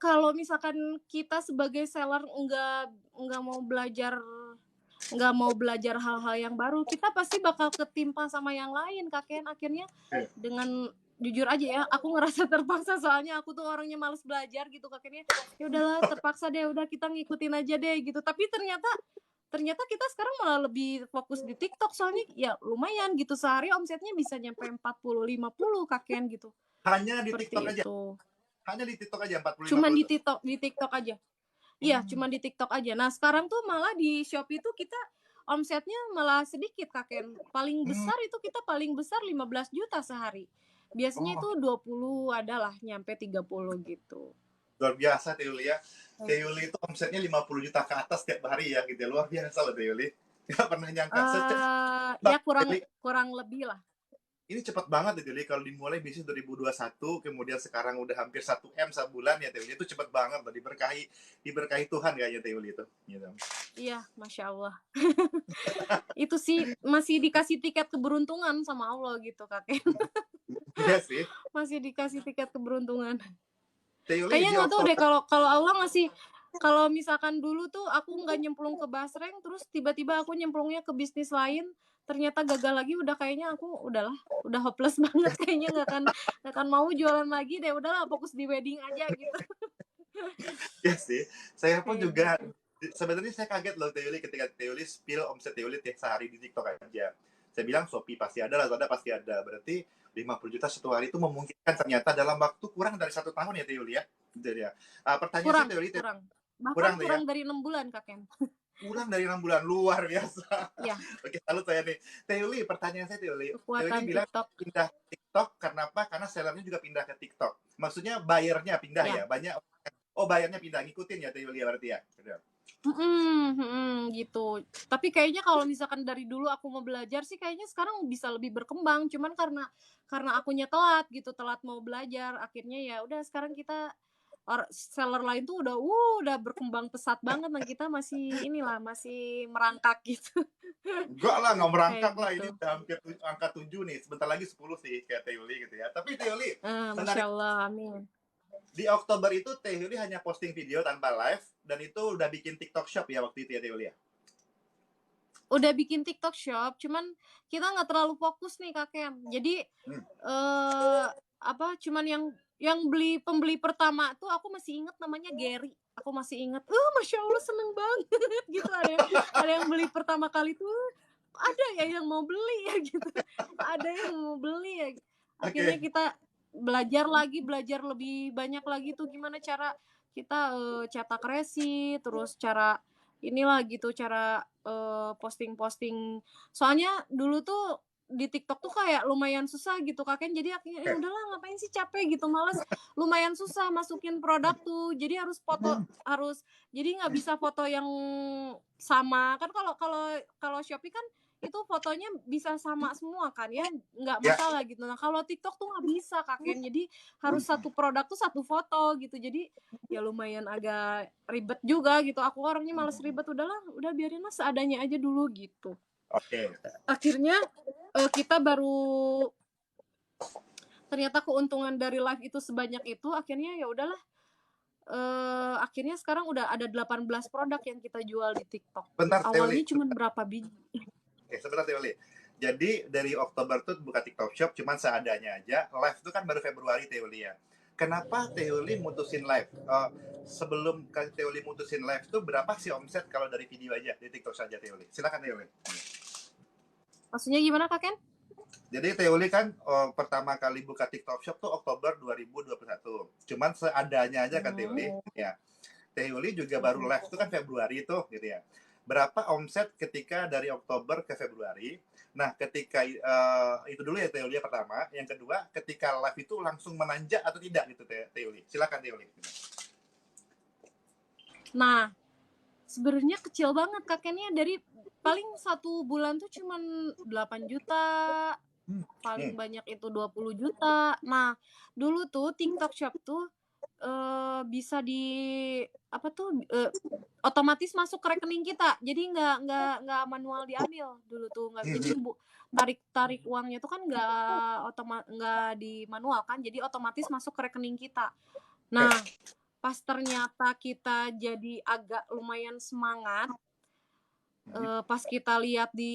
kalau misalkan kita sebagai seller nggak mau belajar hal-hal yang baru, kita pasti bakal ketimpa sama yang lain Kak Ken. Akhirnya dengan jujur aja ya, aku ngerasa terpaksa soalnya aku tuh orangnya males belajar gitu Kak Ken ya. Ya udahlah terpaksa deh, udah kita ngikutin aja deh gitu. Tapi ternyata kita sekarang malah lebih fokus di TikTok soalnya ya lumayan gitu, sehari omsetnya bisa nyampe 40-50 Kak Ken gitu. Hanya di Seperti TikTok aja. itu. Hanya di TikTok aja 40-50. Cuman di TikTok aja. Iya, cuma di TikTok aja. Nah, sekarang tuh malah di Shopee tuh kita omsetnya malah sedikit Kak Ken. Paling besar itu kita paling besar 15 juta sehari. Biasanya itu 20 adalah nyampe 30 gitu. Luar biasa Teh Yuli ya. Teh Yuli itu omsetnya 50 juta ke atas tiap hari ya gitu ya. Luar biasa loh Teh Yuli. Nggak pernah nyangka. Ya kurang lebih lah. Ini cepat banget Teh Yuli kalau dimulai bisnis 2021, kemudian sekarang udah hampir 1M sebulan ya Teh Yuli. Itu cepat banget loh, diberkahi Tuhan kayaknya Teh Yuli itu. Gitu. Iya, Masya Allah. Itu sih masih dikasih tiket keberuntungan sama Allah gitu Kak Ken. Iya sih. Masih dikasih tiket keberuntungan. Teh Yuli Kayaknya nggak tahu deh kalau Allah kalau misalkan dulu tuh aku nggak nyemplung ke basreng, terus tiba-tiba aku nyemplungnya ke bisnis lain, ternyata gagal lagi, udah kayaknya aku udahlah, udah hopeless banget kayaknya nggak akan mau jualan lagi deh, udahlah fokus di wedding aja gitu. Iya sih, saya pun Kayak juga gitu. sebenarnya saya kaget loh Teh Yuli ketika Teh Yuli spill omset Teh Yuli tiap sehari di TikTok aja. Saya bilang Shopee pasti ada, Lazada pasti ada. Berarti 50 juta satu hari itu memungkinkan ternyata dalam waktu kurang dari 1 tahun ya Teh Yuli ya. Gitu ya. Pertanyaan saya Kurang Teh Yuli, kurang. Bahkan kurang deh ya. kurang dari 6 bulan, Kak Ken. Kurang dari 6 bulan, luar biasa. Ya, Oke, salut saya nih. Teh Yuli, pertanyaan saya Teh Yuli. Teh Yuli kekuatan bilang TikTok. pindah TikTok karena apa? Karena sellernya juga pindah ke TikTok. Maksudnya bayarnya pindah ya? Ya. Banyak. Oh, bayarnya pindah, ngikutin ya Teh Yuli ya berarti ya? Gitu. Tapi kayaknya kalau misalkan dari dulu aku mau belajar sih kayaknya sekarang bisa lebih berkembang, cuman karena akunya telat gitu, telat mau belajar, akhirnya ya udah sekarang kita seller lain tuh udah berkembang pesat banget, nah kita masih inilah, masih merangkak gitu. Enggak lah, nggak Kayak merangkak lah. Ini gitu. udah hampir angka 7 nih. Sebentar lagi 10 sih, kayak Teh Yuli gitu ya. Tapi Teh Yuli, Masya menarik. Allah, amin. Di Oktober itu Teh Yuli hanya posting video tanpa live. Dan itu udah bikin TikTok Shop ya waktu itu ya Teh Yuli ya? Udah bikin TikTok Shop, cuman kita nggak terlalu fokus nih Kak Ken. Jadi Hmm. cuman yang pembeli pertama tuh aku masih inget namanya Gary. Aku masih inget, Masya Allah seneng banget gitu, ada yang beli pertama kali tuh, ada ya yang mau beli ya gitu, ada yang mau beli ya. Akhirnya Oke. kita belajar lebih banyak lagi tuh gimana cara kita cetak resi, terus cara inilah gitu, cara posting-posting. Soalnya dulu tuh di TikTok tuh kayak lumayan susah gitu Kak Ken, jadi akhirnya ya udahlah ngapain sih capek gitu, males, lumayan susah masukin produk tuh. Jadi harus foto, jadi nggak bisa foto yang sama. Kan kalau kalau kalau Shopee kan itu fotonya bisa sama semua kan ya, nggak Ya. masalah gitu. Nah kalau TikTok tuh nggak bisa Kak Ken, jadi harus satu produk tuh satu foto gitu. Jadi ya lumayan agak ribet juga gitu. Aku orangnya males ribet, udahlah, udah biarin lah seadanya aja dulu gitu. Oke. Akhirnya kita baru ternyata keuntungan dari live itu sebanyak itu, akhirnya ya udahlah. Akhirnya sekarang udah ada 18 produk yang kita jual di TikTok. Bentar Teh Yuli. Awalnya cuma berapa biji. Oke, sebentar Teh Yuli. Jadi dari Oktober tuh buka TikTok Shop cuman seadanya aja. Live itu kan baru Februari Teh Yuli ya. Kenapa Teh Yuli mutusin live? Sebelum Teh Yuli mutusin live tuh berapa sih omset kalau dari video aja di TikTok saja Teh Yuli? Silakan Teh Yuli. Maksudnya gimana Kak Ken? Jadi Teh Yuli kan pertama kali buka TikTok Shop tuh Oktober 2021. Cuman seadanya aja kan Teh Yuli ya. Teh Yuli juga baru live itu kan Februari tuh gitu ya. Berapa omset ketika dari Oktober ke Februari? Nah, ketika itu dulu ya Teh Yuli pertama. Yang kedua, ketika live itu langsung menanjak atau tidak gitu Teh Yuli? Silakan Teh Yuli. Nah, sebenarnya kecil banget kakeknya, dari paling 1 bulan tuh cuman 8 juta, paling banyak itu 20 juta. Nah, dulu tuh TikTok Shop tuh bisa otomatis masuk ke rekening kita. Jadi nggak manual diambil dulu tuh, nggak. Jadi tarik uangnya tuh kan nggak di manual kan, jadi otomatis masuk ke rekening kita. Nah, pas ternyata kita jadi agak lumayan semangat, pas kita lihat di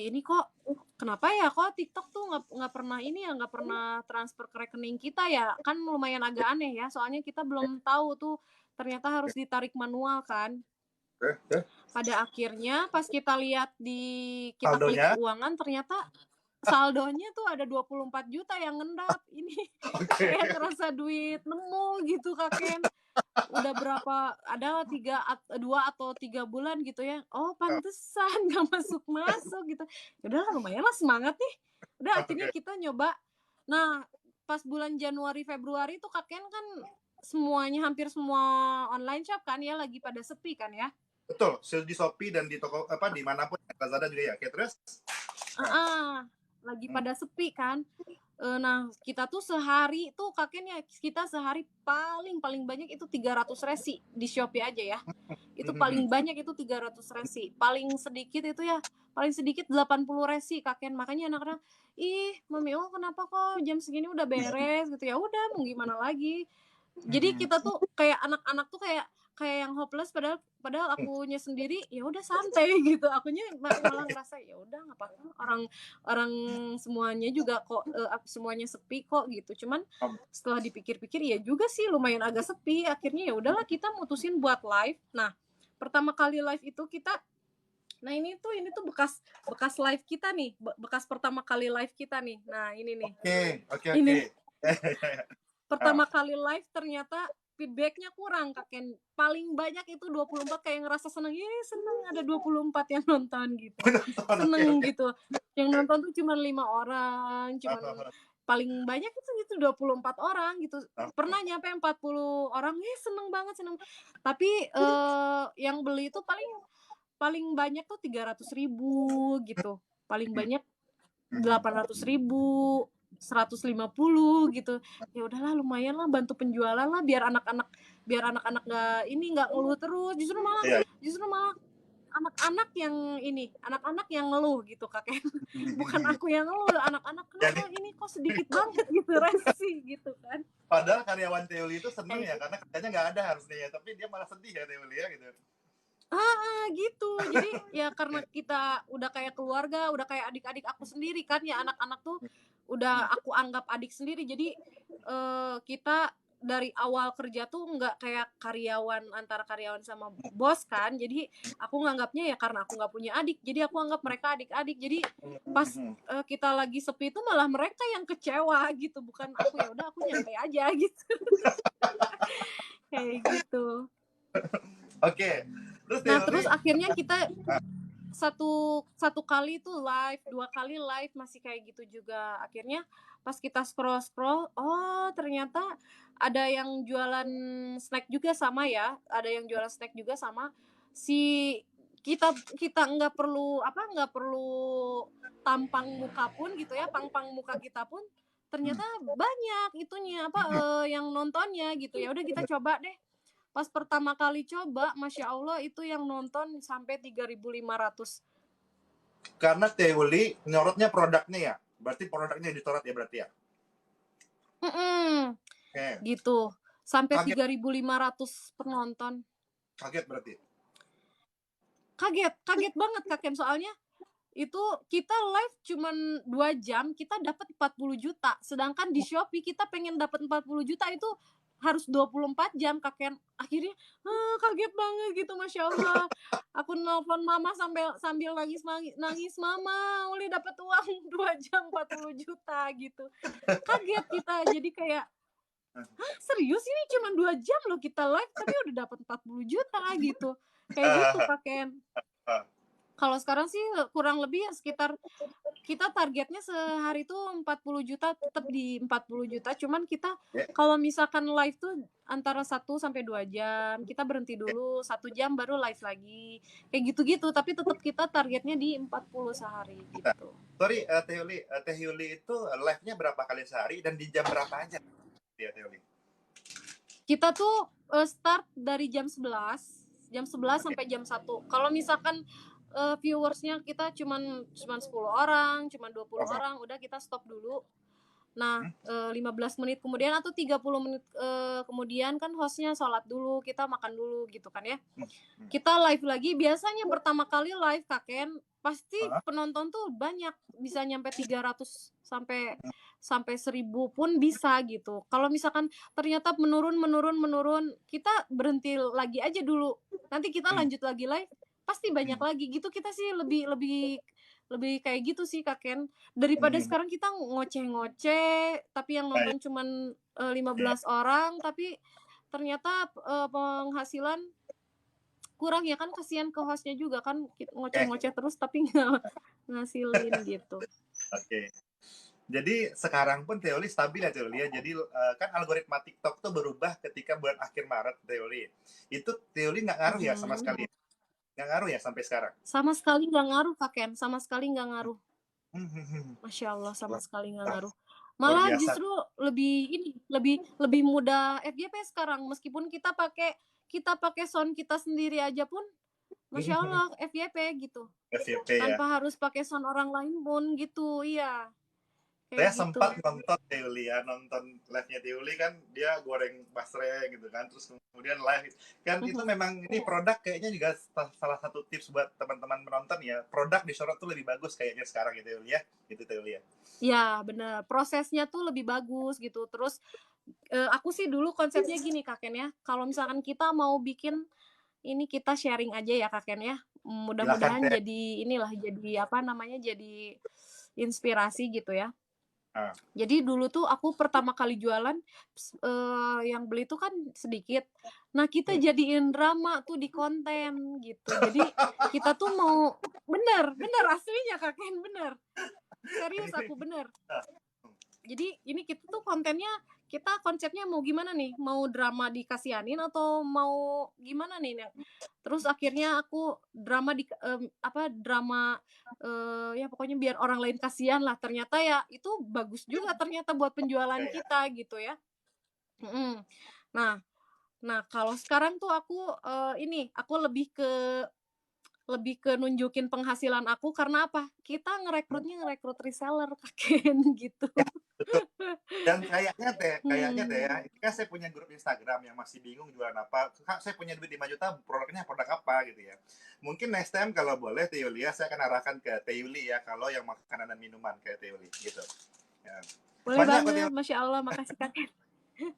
ini, kok kenapa ya kok TikTok tuh nggak pernah ini ya, nggak pernah transfer ke rekening kita ya, kan lumayan agak aneh ya, soalnya kita belum tahu tuh ternyata harus ditarik manual kan. Pada akhirnya pas kita lihat kita klik Saldonya? keuangan, ternyata saldonya tuh ada 24 juta yang ngendap. Ini kayak ngerasa duit nemu gitu Kak Ken. Udah berapa, ada 2 atau 3 bulan gitu ya. Oh pantesan gak masuk gitu. Udah lumayan lah semangat nih. Udah akhirnya kita nyoba. Nah pas bulan Januari Februari tuh Kak Ken kan semuanya, hampir semua online shop kan ya lagi pada sepi kan ya. Betul, di Shopee dan di toko dimanapun, Lazada juga ya. Oke, terus? Lagi pada sepi kan. Nah kita tuh sehari tuh kakeknya, kita sehari paling banyak itu 300 resi di Shopee aja ya. Itu paling banyak itu 300 resi. Paling sedikit 80 resi kakek. Makanya anak-anak, ih Mami kenapa kok jam segini udah beres gitu. Ya udah mau gimana lagi. Jadi kita tuh kayak anak-anak tuh kayak kayak yang hopeless, padahal akunya sendiri ya udah santai gitu. Akunya malah ngerasa ya udah nggak apa-apa, orang semuanya juga kok semuanya sepi kok gitu. Cuman setelah dipikir-pikir ya juga sih lumayan agak sepi. Akhirnya ya udahlah kita mutusin buat live. Nah, pertama kali live itu kita, nah ini tuh bekas live kita nih, bekas pertama kali live kita nih. Nah, ini nih. Oke. Ini pertama kali live ternyata feedbacknya kurang, Kak Ken. Paling banyak itu 24, kayak ngerasa seneng ada 24 yang nonton gitu. Seneng gitu. Yang nonton tuh cuma 5 orang, paling banyak itu 24 orang gitu. Pernah nyampe 40 orang, seneng banget. Tapi yang beli itu paling banyak tuh 300.000 gitu. Paling banyak 800.000, 150 gitu. Ya udahlah, lumayan lah, bantu penjualan lah, biar anak-anak nggak ngeluh terus. Justru malah anak-anak yang ngeluh gitu, Kak. Bukan aku yang ngeluh, anak-anak kenapa ini kok sedikit banget gitu resi gitu kan. Padahal karyawan Teoli itu seneng ya, karena kerjanya nggak ada harusnya ya, tapi dia malah sedih ya Teoli ya gitu. Gitu. Jadi ya karena kita udah kayak keluarga, udah kayak adik-adik aku sendiri kan ya, anak-anak tuh udah aku anggap adik sendiri. Jadi kita dari awal kerja tuh nggak kayak antara karyawan sama bos kan. Jadi aku nganggapnya ya karena aku nggak punya adik, jadi aku anggap mereka adik-adik. Jadi pas kita lagi sepi itu malah mereka yang kecewa gitu, bukan aku. Ya udah, aku nyantai aja gitu. Kayak gitu. Oke. Terus akhirnya kita satu kali tuh live, 2 kali live masih kayak gitu juga. Akhirnya pas kita scroll, oh ternyata ada yang jualan snack juga sama ya. Ada yang jualan snack juga sama. Si kita nggak perlu tampang muka pun gitu ya, pang muka kita pun ternyata banyak itunya yang nontonnya gitu. Ya udah kita coba deh. Pas pertama kali coba, Masya Allah itu yang nonton sampai 3.500. Karena Teoli nyorotnya produknya ya? Berarti produknya disorot ya berarti ya? Gitu. Sampai 3.500 penonton. Kaget berarti? Kaget banget, Kak Ken. Soalnya itu kita live cuman 2 jam, kita dapat 40 juta. Sedangkan di Shopee kita pengen dapat 40 juta itu harus 24 jam, Kak Ken. Akhirnya kaget banget gitu, Masya Allah. Aku nelpon mama sambil nangis, "Mama, Uli dapat uang 2 jam 40 juta gitu." Kaget kita, jadi kayak, serius ini cuma 2 jam loh kita live tapi udah dapat 40 juta gitu. Kayak gitu, Kak Ken. Kalau sekarang sih kurang lebih ya sekitar, kita targetnya sehari tuh 40 juta, tetap di 40 juta. Cuman kita kalau misalkan live tuh antara 1 sampai 2 jam, kita berhenti dulu 1 jam baru live lagi. Kayak gitu-gitu, tapi tetap kita targetnya di 40 sehari gitu. Sorry, Teh Yuli itu live-nya berapa kali sehari dan di jam berapa aja? Ya, Teh Yuli. Kita tuh start dari jam 11 sampai jam 1. Kalau misalkan viewersnya kita cuman 10 orang, cuman 20 orang, udah kita stop dulu. Nah, 15 menit kemudian atau 30 menit kemudian kan hostnya sholat dulu, kita makan dulu gitu kan ya. Kita live lagi, biasanya pertama kali live, Kak Ken, pasti penonton tuh banyak, bisa nyampe 300 sampai 1.000 pun bisa gitu. Kalau misalkan ternyata menurun, kita berhenti lagi aja dulu. Nanti kita lanjut lagi live, pasti banyak lagi gitu. Kita sih lebih kayak gitu sih, Kak Ken, daripada sekarang kita ngoceh tapi yang nonton cuman 15 orang, tapi ternyata penghasilan kurang ya kan, kasihan ke hostnya juga kan, ngoceh terus tapi nggak ngasilin gitu. Oke. Jadi sekarang pun Teoli stabil ya Teoli ya. Jadi kan algoritma TikTok tuh berubah ketika bulan akhir Maret Teoli. Itu Teoli nggak ngaruh ya sama sekali? Nggak ngaruh ya sampai sekarang? Sama sekali nggak ngaruh, Kak Ken. Sama sekali nggak ngaruh. Masya Allah, sama sekali nggak ngaruh. Malah justru lebih mudah FYP sekarang. Meskipun kita pakai sound kita sendiri aja pun, Masya Allah, FYP gitu. FYP tanpa harus pakai sound orang lain pun gitu, iya. Saya kayak gitu. sempat nonton Teuli ya, nonton live-nya Teuli kan dia goreng basreng gitu kan, terus kemudian live kan itu memang ini produk kayaknya juga salah satu tips buat teman-teman menonton ya, produk disorot tuh lebih bagus kayaknya sekarang gitu ya, gitu Teuli ya. Ya bener, prosesnya tuh lebih bagus gitu. Terus aku sih dulu konsepnya gini Kak Ken ya, kalau misalkan kita mau bikin ini kita sharing aja ya Kak Ken ya. Silakan Mudah-mudahan Teh. jadi inilah, jadi apa namanya, jadi inspirasi gitu ya. Ah, Jadi dulu tuh aku pertama kali jualan, yang beli tuh kan sedikit. Nah kita hmm. jadiin drama tuh di konten gitu. Jadi kita tuh mau bener, bener aslinya Kak Ken, bener. Serius aku bener. Ah, Jadi ini kita tuh kontennya, kita konsepnya mau gimana nih? Mau drama dikasihanin atau mau gimana nih? Terus akhirnya aku drama drama, ya pokoknya biar orang lain kasihan lah. Ternyata ya itu bagus juga ternyata buat penjualan oke ya. kita gitu ya. Mhm. Nah nah kalau sekarang tuh aku, aku lebih ke nunjukin penghasilan aku karena apa? Kita ngerekrut reseller Kak Ken gitu. Ya, betul. Dan kayaknya teh Hmm. ya, ini kan saya punya grup Instagram yang masih bingung jualan apa. Kak, saya punya duit 5 juta, produknya produk apa gitu ya. Mungkin next time kalau boleh Teh Yulia, saya akan arahkan ke Teh Yuli ya, kalau yang makanan dan minuman kayak Teh Yuli gitu. Ya. Boleh Banyak kok Teh banget, Yuli, Masya Allah, makasih Kakek.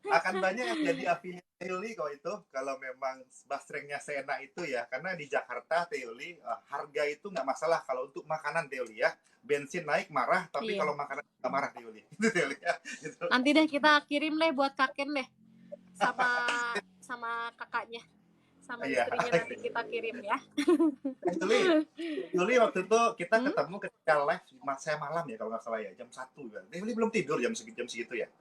akan banyak yang jadi affiliate Teh Yuli kok itu, kalau memang basrengnya seenak itu ya. Karena di Jakarta Teh Yuli, harga itu nggak masalah kalau untuk makanan Teh Yuli ya. Bensin naik marah, tapi Iya. kalau makanan nggak marah Teh Yuli. Itu Teh Yuli ya. Gitu. Nanti deh kita kirim deh buat Kakek deh, sama sama kakaknya, sama Iya. istrinya nanti kita kirim ya. Yuli, Yuli waktu itu kita Hmm? ketemu ketika live saya malam ya kalau nggak salah ya jam 1 kan. Yuli belum tidur jam segitu ya.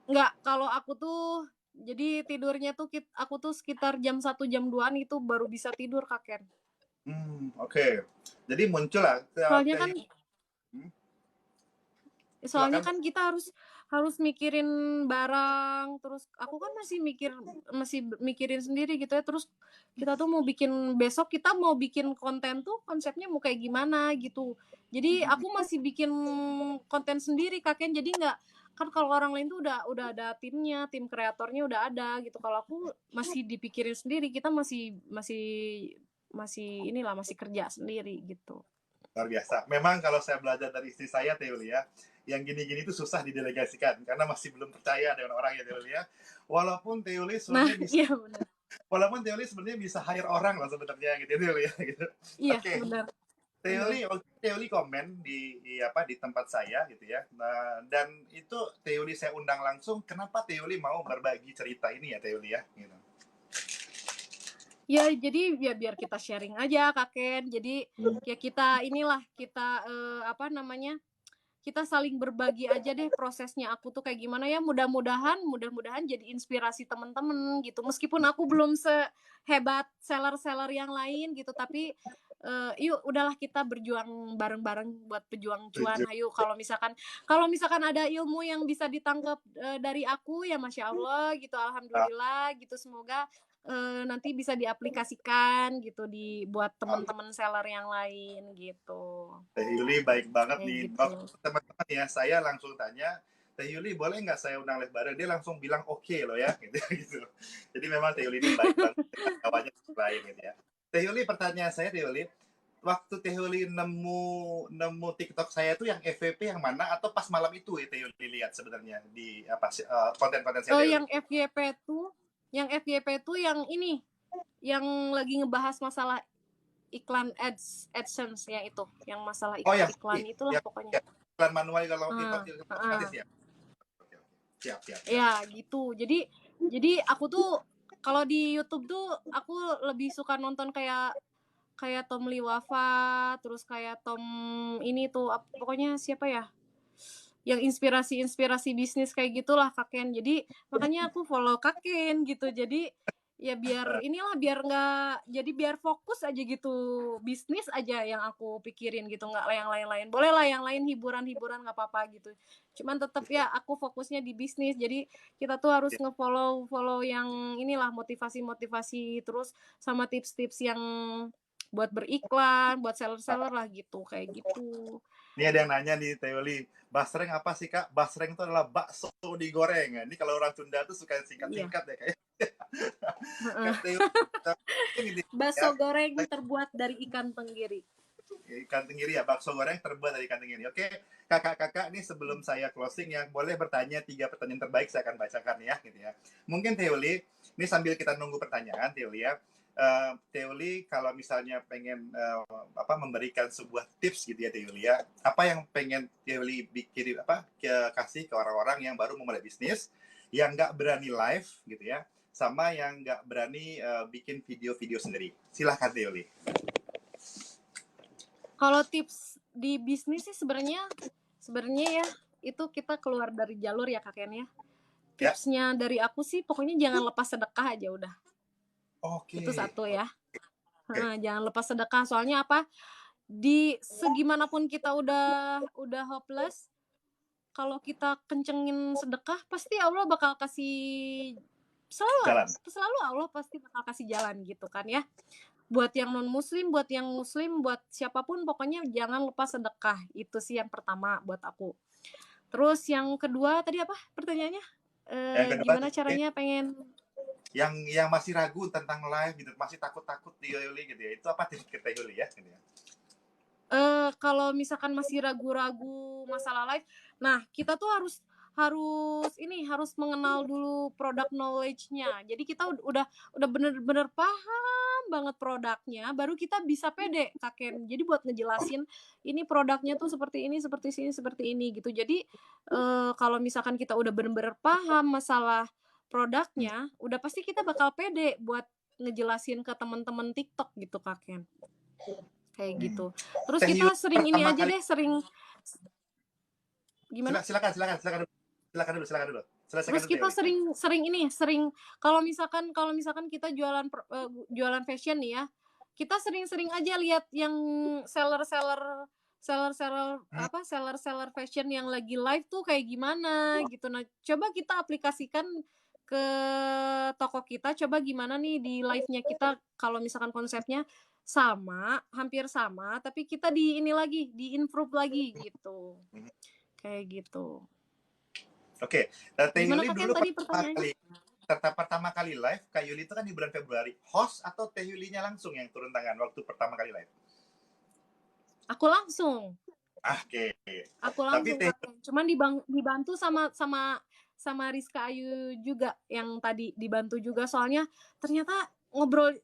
Enggak, kalau aku tuh jadi tidurnya tuh aku tuh sekitar jam 1 jam 2-an itu baru bisa tidur Kakek. Oke. Jadi muncul lah Soalnya Teh kan Yuli. Hmm, soalnya silakan. kan kita harus harus mikirin barang, terus aku kan masih mikirin sendiri gitu ya, terus kita tuh mau bikin besok kita mau bikin konten tuh konsepnya mau kayak gimana gitu. Jadi aku masih bikin konten sendiri Kakek, jadi nggak, kan kalau orang lain tuh udah ada timnya, tim kreatornya udah ada gitu. Kalau aku masih dipikirin sendiri, kita masih masih masih inilah masih kerja sendiri gitu. Luar biasa. Memang kalau saya belajar dari istri saya Teh Yuli ya, yang gini-gini itu susah didelegasikan karena masih belum percaya dengan orang ya Teh Yuli ya. Walaupun Teh Yuli Nah, sebenarnya bisa iya benar. walaupun Teh Yuli sebenarnya bisa hire orang loh sebenarnya gitu Teh Yuli ya gitu. Iya, Oke. benar. Benar. Teoli komen di tempat saya gitu ya. Nah, dan itu Teoli saya undang langsung. Kenapa Teoli mau berbagi cerita ini ya Teoli ya? Gitu. Ya, jadi ya biar kita sharing aja, Kakek. Jadi ya kita inilah kita apa namanya? Kita saling berbagi aja deh prosesnya aku tuh kayak gimana ya. Mudah-mudahan jadi inspirasi temen-temen gitu. Meskipun aku belum sehebat seller-seller yang lain gitu, tapi yuk udahlah kita berjuang bareng-bareng buat pejuang cuan. Ayo kalau misalkan ada ilmu yang bisa ditangkap dari aku ya Masya Allah gitu, alhamdulillah gitu. Semoga nanti bisa diaplikasikan gitu buat teman-teman seller yang lain gitu. Teh Yuli baik banget Kayak di gitu. teman-teman ya. Saya langsung tanya, Teh Yuli boleh nggak saya undang live bareng? Dia langsung bilang oke loh ya, gitu, gitu. Jadi memang Teh Yuli ini baik banget dengan kawannya lain gitu ya. Teh Yuli, pertanyaan saya Teh Yuli, waktu Teh Yuli nemu TikTok saya tuh yang FVP yang mana atau pas malam itu ya Teh Yuli lihat sebenarnya di apa konten-konten saya Teh Yuli? Yang FYP tuh yang ini, yang lagi ngebahas masalah iklan AdSense ya itu, yang masalah Oh ya, iklan itulah ya, pokoknya. ya. Iklan manual kalau Heeh, otomatis heeh. ya. Oke, oke. Siap, siap, siap. Ya gitu. Jadi aku tuh kalau di YouTube tuh aku lebih suka nonton kayak kayak Tom Liwafa, terus kayak Tom ini tuh pokoknya siapa ya? Yang inspirasi bisnis kayak gitulah Kak Ken. Jadi makanya aku follow Kak Ken gitu. Jadi ya biar inilah biar fokus aja gitu, bisnis aja yang aku pikirin gitu, nggak yang lain-lain. Boleh lah yang lain hiburan-hiburan nggak apa-apa gitu. Cuman tetap ya aku fokusnya di bisnis. Jadi kita tuh harus ngefollow yang inilah motivasi-motivasi terus sama tips-tips yang buat beriklan, buat seller-seller lah gitu, kayak gitu. Ini ada yang nanya nih, Teoli, basreng apa sih Kak? Basreng itu adalah bakso digoreng. Ini kalau orang Sunda tuh suka Iya. singkat-singkat ya kayak. Heeh. Kak Teoli, ini Bakso ya, goreng terbuat dari ikan tenggiri. ikan tenggiri ya, bakso goreng terbuat dari ikan tenggiri. Oke, kakak-kakak nih sebelum saya closing ya, boleh bertanya 3 pertanyaan terbaik saya akan bacakan ya, gitu ya. Mungkin Teoli, ini sambil kita nunggu pertanyaan, Teoli ya. Teoli kalau misalnya pengen memberikan sebuah tips gitu ya Teoli ya, apa yang pengen Teoli bikin kasih ke orang-orang yang baru memulai bisnis, yang nggak berani live gitu ya, sama yang nggak berani bikin video-video sendiri. Silahkan Teoli. Kalau tips di bisnis sih sebenarnya ya itu kita keluar dari jalur ya Kak Ken ya. Tipsnya dari aku sih pokoknya jangan lepas sedekah aja udah. Oke. Itu satu ya. Oke. Jangan lepas sedekah soalnya apa? Di segimanapun kita udah hopeless, kalau kita kencengin sedekah pasti Allah bakal kasih selalu Allah pasti bakal kasih jalan gitu kan ya. Buat yang non muslim, buat yang muslim, buat siapapun pokoknya jangan lupa sedekah. Itu sih yang pertama buat aku. Terus yang kedua tadi apa pertanyaannya? Yang kedua, Gimana caranya pengen yang masih ragu tentang live gitu, masih takut-takut di Yuli gitu ya. Itu apa tips kita Yuli ya gitu ya. Kalau misalkan masih ragu-ragu masalah live, nah kita tuh harus mengenal dulu produk knowledge-nya. Jadi kita udah bener-bener paham banget produknya, baru kita bisa pede Kak Ken. Jadi buat ngejelasin ini produknya tuh seperti ini gitu. Jadi kalau misalkan kita udah bener-bener paham masalah produknya, udah pasti kita bakal pede buat ngejelasin ke teman-teman TikTok gitu Kak Ken. Kayak gitu. Terus kita sering ini aja deh, sering gimana? Silakan dulu. Terus kita sering kalau misalkan kita jualan fashion nih ya, kita sering aja lihat yang seller fashion yang lagi live tuh kayak gimana gitu. Nah, coba kita aplikasikan ke toko kita, coba gimana nih di live-nya kita kalau misalkan konsepnya hampir sama, tapi kita di improve lagi gitu. Kayak gitu. Oke, Teh Gimana Yuli Kak dulu tadi pertanyaannya? pertama kali live, Kak Yuli itu kan di bulan Februari. Host atau Teh Yulinya langsung yang turun tangan waktu pertama kali live? Aku langsung. Oke. Aku langsung Kak. Cuman dibantu sama Rizka Ayu juga yang tadi dibantu juga soalnya ternyata ngobrol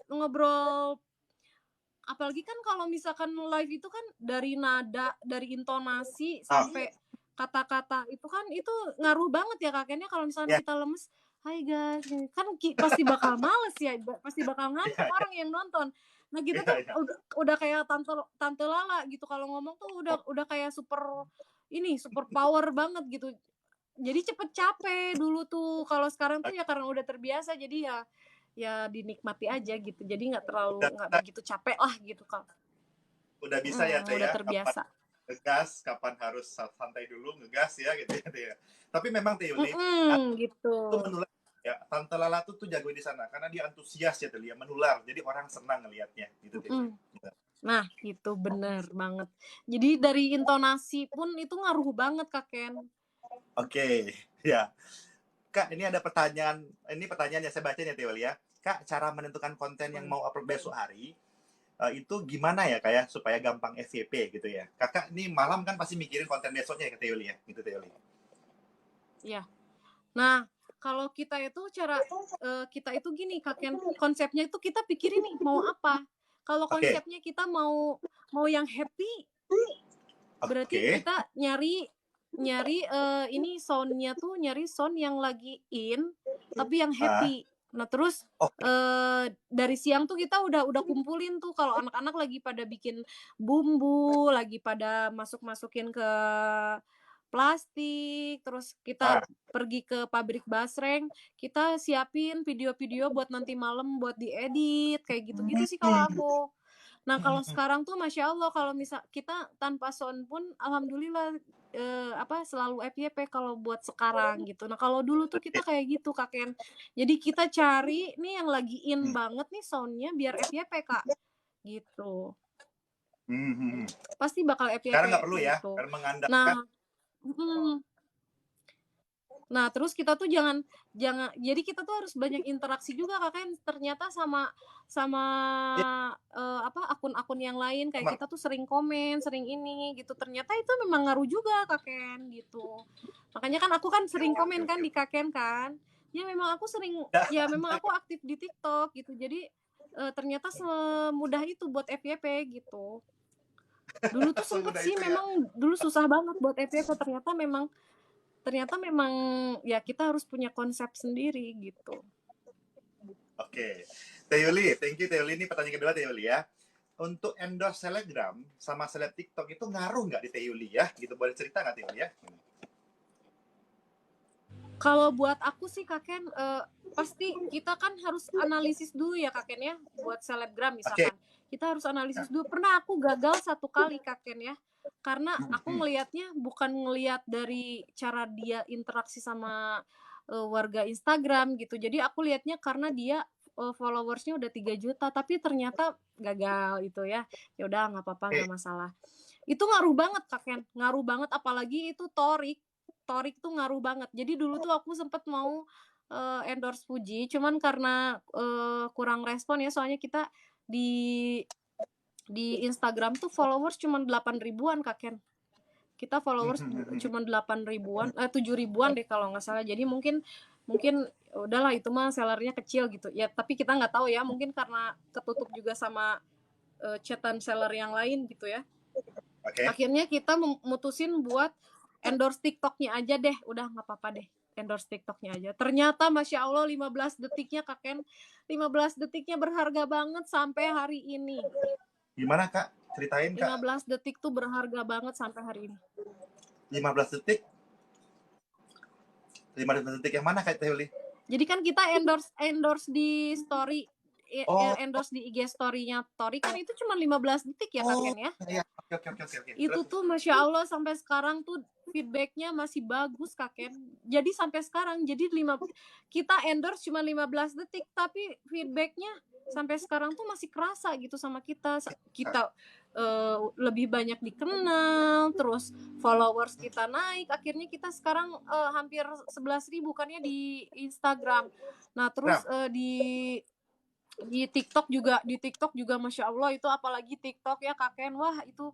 apalagi kan kalau misalkan live itu kan dari nada, dari intonasi sampai kata-kata itu kan itu ngaruh banget ya kakeknya kalau misalkan kita lemes. Hai guys, kan pasti bakal males ya, pasti bakal ngantuk orang yang nonton. Nah kita tuh udah kayak tante Lala gitu kalau ngomong tuh udah kayak super power banget gitu. Jadi cepet capek dulu tuh. Kalau sekarang tuh ya karena udah terbiasa jadi ya dinikmati aja gitu. Jadi nggak begitu capek lah gitu Kak. Udah bisa ya Teh udah ya. terbiasa. Kapan ngegas, kapan harus santai dulu ngegas ya gitu ya. Tapi memang Teh Yuli gitu. Itu menular ya. Tante Lala tuh jago di sana karena dia antusias ya Teh ya, menular. Jadi orang senang ngelihatnya gitu Teh. Nah, itu bener banget. Jadi dari intonasi pun itu ngaruh banget Kak Ken. Oke, ya. Kak, ini ada pertanyaan. Ini pertanyaan yang saya baca ya, Teh ya. Kak, cara menentukan konten yang mau upload besok hari itu gimana ya kayak supaya gampang FYP gitu ya. Kakak ini malam kan pasti mikirin konten besoknya ya, Teh ya, gitu Teh. Iya. Nah, kalau kita itu kita itu gini Kak Ken, konsepnya itu kita pikirin nih mau apa. Kalau konsepnya kita mau yang happy, berarti kita nyari ini soundnya tuh nyari sound yang lagi in tapi yang happy. Nah terus dari siang tuh kita udah kumpulin tuh kalau anak-anak lagi pada bikin bumbu, lagi pada masukin ke plastik, terus kita pergi ke pabrik basreng, kita siapin video-video buat nanti malam buat diedit kayak gitu-gitu sih kalau aku. Nah kalau sekarang tuh masya Allah kalau misal kita tanpa sound pun alhamdulillah selalu FYP kalau buat sekarang gitu. Nah kalau dulu tuh kita kayak gitu Kak Ken. Jadi kita cari nih yang lagi in banget nih soundnya biar FYP Kak gitu. Pasti bakal Sekarang nggak FYP perlu ya, gitu. karena mengandalkan. Nah, Nah, terus kita tuh jangan jadi kita tuh harus banyak interaksi juga Kakak, ternyata sama sama, Ya, akun-akun yang lain kayak Mar. kita tuh sering komen, sering ini gitu, ternyata itu memang ngaruh juga Kak Ken, gitu. Makanya kan aku kan sering Oke, komen kan oke. di Kak Ken kan, Ya, ya memang aku aktif di TikTok gitu, jadi, ternyata semudah itu buat FYP gitu. Dulu tuh sempet semudah sih itu ya. memang dulu susah banget buat FYP, ternyata memang ya kita harus punya konsep sendiri gitu. Oke. Teh Yuli, thank you Teh Yuli. Ini pertanyaan kedua Teh Yuli ya. Untuk endorse selebgram sama seleb TikTok itu ngaruh nggak di Teh Yuli ya? Gitu, boleh cerita nggak Teh Yuli ya? Kalau buat aku sih Kak Ken, pasti kita kan harus analisis dulu ya Kak Ken ya, buat selebgram Oke. misalkan. Kita harus analisis dulu. Pernah aku gagal 1 kali Kak Ken ya, karena aku ngelihatnya bukan ngelihat dari cara dia interaksi sama warga Instagram gitu. Jadi aku lihatnya karena dia followersnya udah 3 juta, tapi ternyata gagal itu ya. Ya udah nggak apa-apa, Oke. nggak masalah. Itu ngaruh banget Kak Ken, ngaruh banget apalagi itu Torik. Torik tuh ngaruh banget. Jadi dulu tuh aku sempet mau endorse Fuji, cuman karena kurang respon ya, soalnya kita di Instagram tuh followers cuma 8 ribuan Kak Ken. Kita followers cuma 8 ribuan, 7 ribuan deh kalau nggak salah. Jadi mungkin mungkin udahlah itu mah sellernya kecil gitu. Ya tapi kita nggak tahu ya, mungkin karena ketutup juga sama chatan seller yang lain gitu ya. Oke. Akhirnya kita memutusin buat endorse TikToknya aja deh, udah nggak apa-apa deh, endorse TikToknya aja. Ternyata Masya Allah 15 detiknya Kak Ken, 15 detiknya berharga banget sampai hari ini. Gimana Kak? Ceritain Kak. 15 detik tuh berharga banget sampai hari ini. 15 detik? 15 detik yang mana Kak Teh Yuli? Jadi kan kita endorse di story, Oh, endorse di IG story-nya Tori kan itu cuma 15 detik ya Kak oh, Ken ya. iya. Oke. Itu Terus? tuh Masya Allah sampai sekarang tuh feedbacknya masih bagus Kak Ken. Jadi sampai sekarang, jadi kita endorse cuma 15 detik, tapi feedbacknya sampai sekarang tuh masih kerasa gitu sama kita. Kita lebih banyak dikenal, terus followers kita naik. Akhirnya kita sekarang hampir 11.000 kan ya di Instagram. Nah terus Ram. di TikTok juga Masya Allah itu, apalagi TikTok ya Kak Ken, wah itu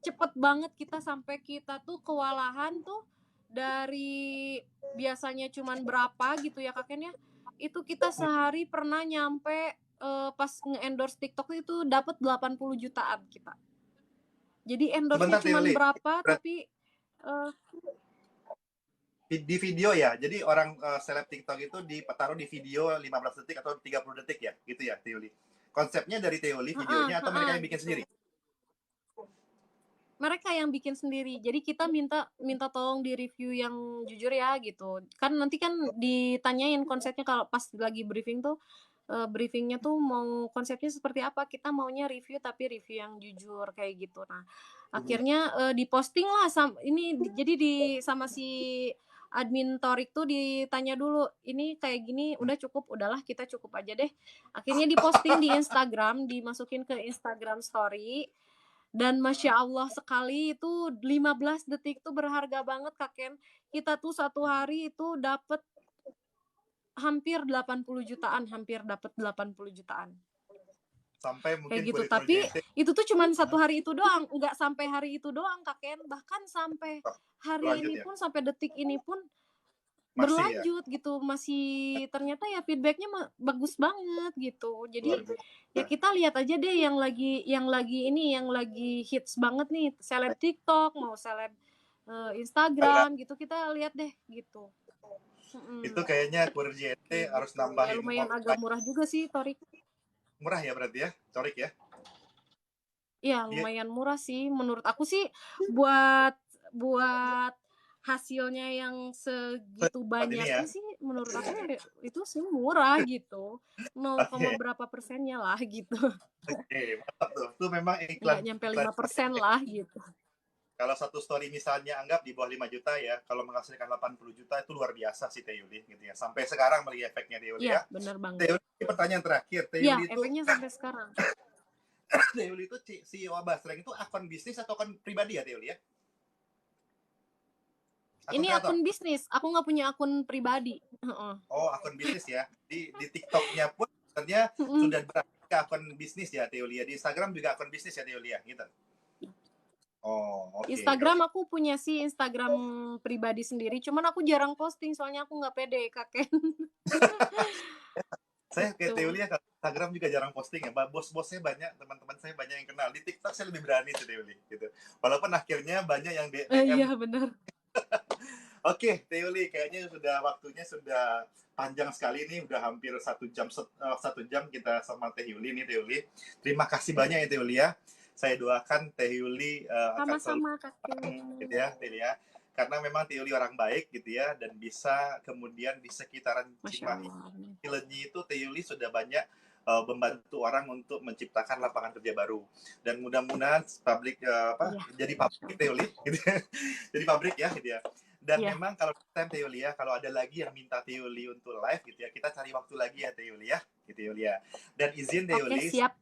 cepet banget kita sampai kita tuh kewalahan tuh, dari biasanya cuman berapa gitu ya Kak Ken ya, itu kita sehari pernah nyampe pas nge-endorse TikTok itu dapat 80 jutaan kita. Jadi endorse-nya Sebentar Teh cuman Yuli. berapa tapi uh, Di video ya. Jadi orang seleb TikTok itu ditaruh di video 15 detik atau 30 detik ya, gitu ya, Teoli. Konsepnya dari Teoli videonya atau mereka yang bikin gitu. sendiri? Mereka yang bikin sendiri. Jadi kita minta tolong di review yang jujur ya gitu. Kan nanti kan ditanyain konsepnya kalau pas lagi briefing tuh, briefingnya tuh mau konsepnya seperti apa, kita maunya review tapi review yang jujur kayak gitu. Nah akhirnya diposting lah jadi sama si admin Torik tuh ditanya dulu, ini kayak gini udah cukup, udahlah kita cukup aja deh. Akhirnya diposting di Instagram, dimasukin ke Instagram story, dan Masya Allah sekali itu 15 detik tuh berharga banget Kak Ken. Kita tuh 1 hari itu dapet hampir 80 jutaan, Sampai kayak mungkin gitu. kulit Tapi project itu tuh cuman 1 hari itu doang, nggak sampai hari itu doang Kak Ken. Bahkan sampai hari berlanjut ini ya. pun, sampai detik ini pun Masih ya. berlanjut gitu, masih ternyata ya feedbacknya bagus banget gitu. Jadi ya kita lihat aja deh yang lagi hits banget nih, seleb TikTok mau seleb Instagram gitu, kita lihat deh gitu. Itu kayaknya kurir Kayak harus gitu ya, nambahin lumayan agak murah juga sih Torik. murah ya berarti ya, Corik ya. Iya Iya, lumayan murah sih menurut aku sih, buat buat hasilnya yang segitu saat ini ya. banyaknya sih menurut aku itu sih murah gitu, 0, Oke. berapa persennya lah gitu. Oke, mantap tuh. Itu memang Nggak iklan nyampe iklan 5% lah gitu. kalau satu story misalnya anggap di bawah 5 juta ya, kalau menghasilkan 80 juta itu luar biasa sih Teh Yuli gitu ya. Sampai sekarang melihat efeknya Teh Yuli Iya ya. bener banget. Teh Yuli, pertanyaan terakhir. Teh Iya Yuli itu efeknya sampai sekarang. Teh Yuli itu CEO Basreng itu akun bisnis atau akun pribadi ya Teh Yuli ya? Akun Ini kreator? akun bisnis, aku nggak punya akun pribadi. Oh, akun bisnis ya. Di TikToknya pun sebenarnya Mm-mm. sudah beralih ke akun bisnis ya Teh Yuli ya. Di Instagram juga akun bisnis ya Teh Yuli ya, gitu. Oh, oke, Instagram oke. aku punya sih Instagram pribadi sendiri, cuman aku jarang posting soalnya aku nggak pede kakek. Saya kayak Teh Gitu. Yuli ya, kalau Instagram juga jarang posting ya. Bos-bosnya banyak, teman-teman saya banyak yang kenal. Di TikTok saya lebih berani sih Teh Yuli, gitu. Walaupun akhirnya banyak yang DM. Iya benar. Oke, Teh Yuli, kayaknya sudah waktunya sudah panjang sekali nih, udah hampir 1 jam 1 jam kita sama Teh Yuli nih Teh Yuli. Terima kasih banyak ya Teh Yuli ya. Saya doakan Teh Yuli akan selalu Sama-sama kakek. gitu ya, Teh Yuli ya. Karena memang Teh Yuli orang baik gitu ya, dan bisa kemudian di sekitaran Masya Cimahi Allah. Cileunyi itu Teh Yuli sudah banyak membantu orang untuk menciptakan lapangan kerja baru, dan mudah-mudahan Iya, jadi pabrik Teh Yuli gitu ya. Jadi pabrik ya gitu ya. Dan iya. memang kalau time Teh Yuli ya, kalau ada lagi yang minta Teh Yuli untuk live gitu ya, kita cari waktu lagi ya Teh Yuli ya, gitu Yuli ya. Dan izin Teh Oke, Yuli, siap.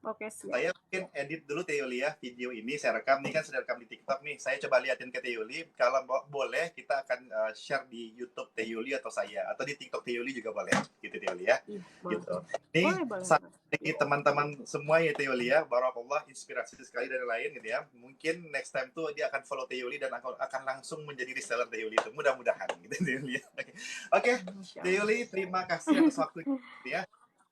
Oke, siap. saya mungkin edit dulu Teh Yuli ya video ini, saya rekam nih kan sudah rekam di TikTok nih, saya coba liatin ke Teh Yuli, kalau boleh kita akan share di YouTube Teh Yuli atau saya, atau di TikTok Teh Yuli juga boleh gitu Teh Yuli ya, Iya, boleh. gitu. Nih Boleh. bagi teman-teman semua ya Teh Yuli ya, barakallah, inspirasi sekali dari lain gitu ya. Mungkin next time tuh dia akan follow Teh Yuli dan akan langsung menjadi reseller Teh Yuli itu, mudah-mudahan gitu Teh Yuli ya. Oke, Masya Teh Allah. Yuli, terima kasih atas waktunya gitu ya.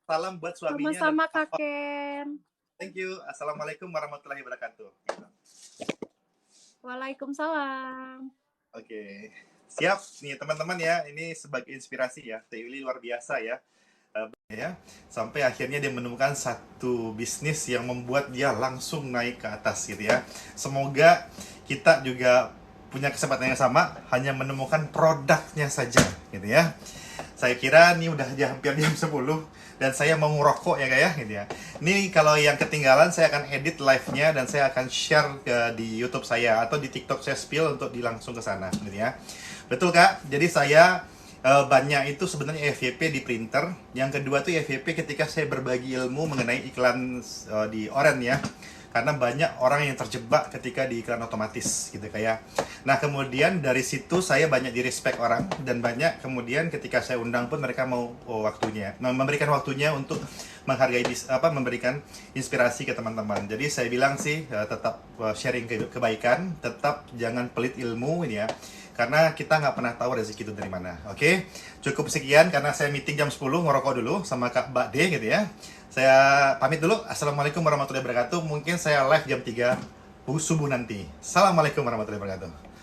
Salam buat suaminya dan Sama-sama kakek. thank you. Assalamualaikum warahmatullahi wabarakatuh. Waalaikumsalam. Oke. Siap nih teman-teman ya. Ini sebagai inspirasi ya. Teh Yuli luar biasa ya. Ya. Sampai akhirnya dia menemukan satu bisnis yang membuat dia langsung naik ke atas gitu ya. Semoga kita juga punya kesempatan yang sama, hanya menemukan produknya saja gitu ya. Saya kira ini udah hampir jam 10 dan saya mau ngerokok ya kayak gitu ya. Ini kalau yang ketinggalan saya akan edit live-nya dan saya akan share di YouTube saya atau di TikTok saya spill untuk langsung ke sana gitu ya. Betul Kak. Jadi saya banyak itu sebenarnya FYP di printer. Yang kedua tuh FYP ketika saya berbagi ilmu mengenai iklan di Oren ya. Karena banyak orang yang terjebak ketika di iklan otomatis gitu kayak. Nah kemudian dari situ saya banyak di respect orang, dan banyak kemudian ketika saya undang pun mereka mau waktunya, memberikan waktunya untuk menghargai memberikan inspirasi ke teman-teman. Jadi saya bilang sih tetap sharing kebaikan, tetap jangan pelit ilmu ini ya. Karena kita nggak pernah tahu rezeki itu dari mana. Oke, cukup sekian karena saya meeting jam 10, ngerokok dulu sama Kak Mbak D gitu ya. Saya pamit dulu. Assalamualaikum warahmatullahi wabarakatuh. Mungkin saya live jam 3 subuh nanti. Assalamualaikum warahmatullahi wabarakatuh.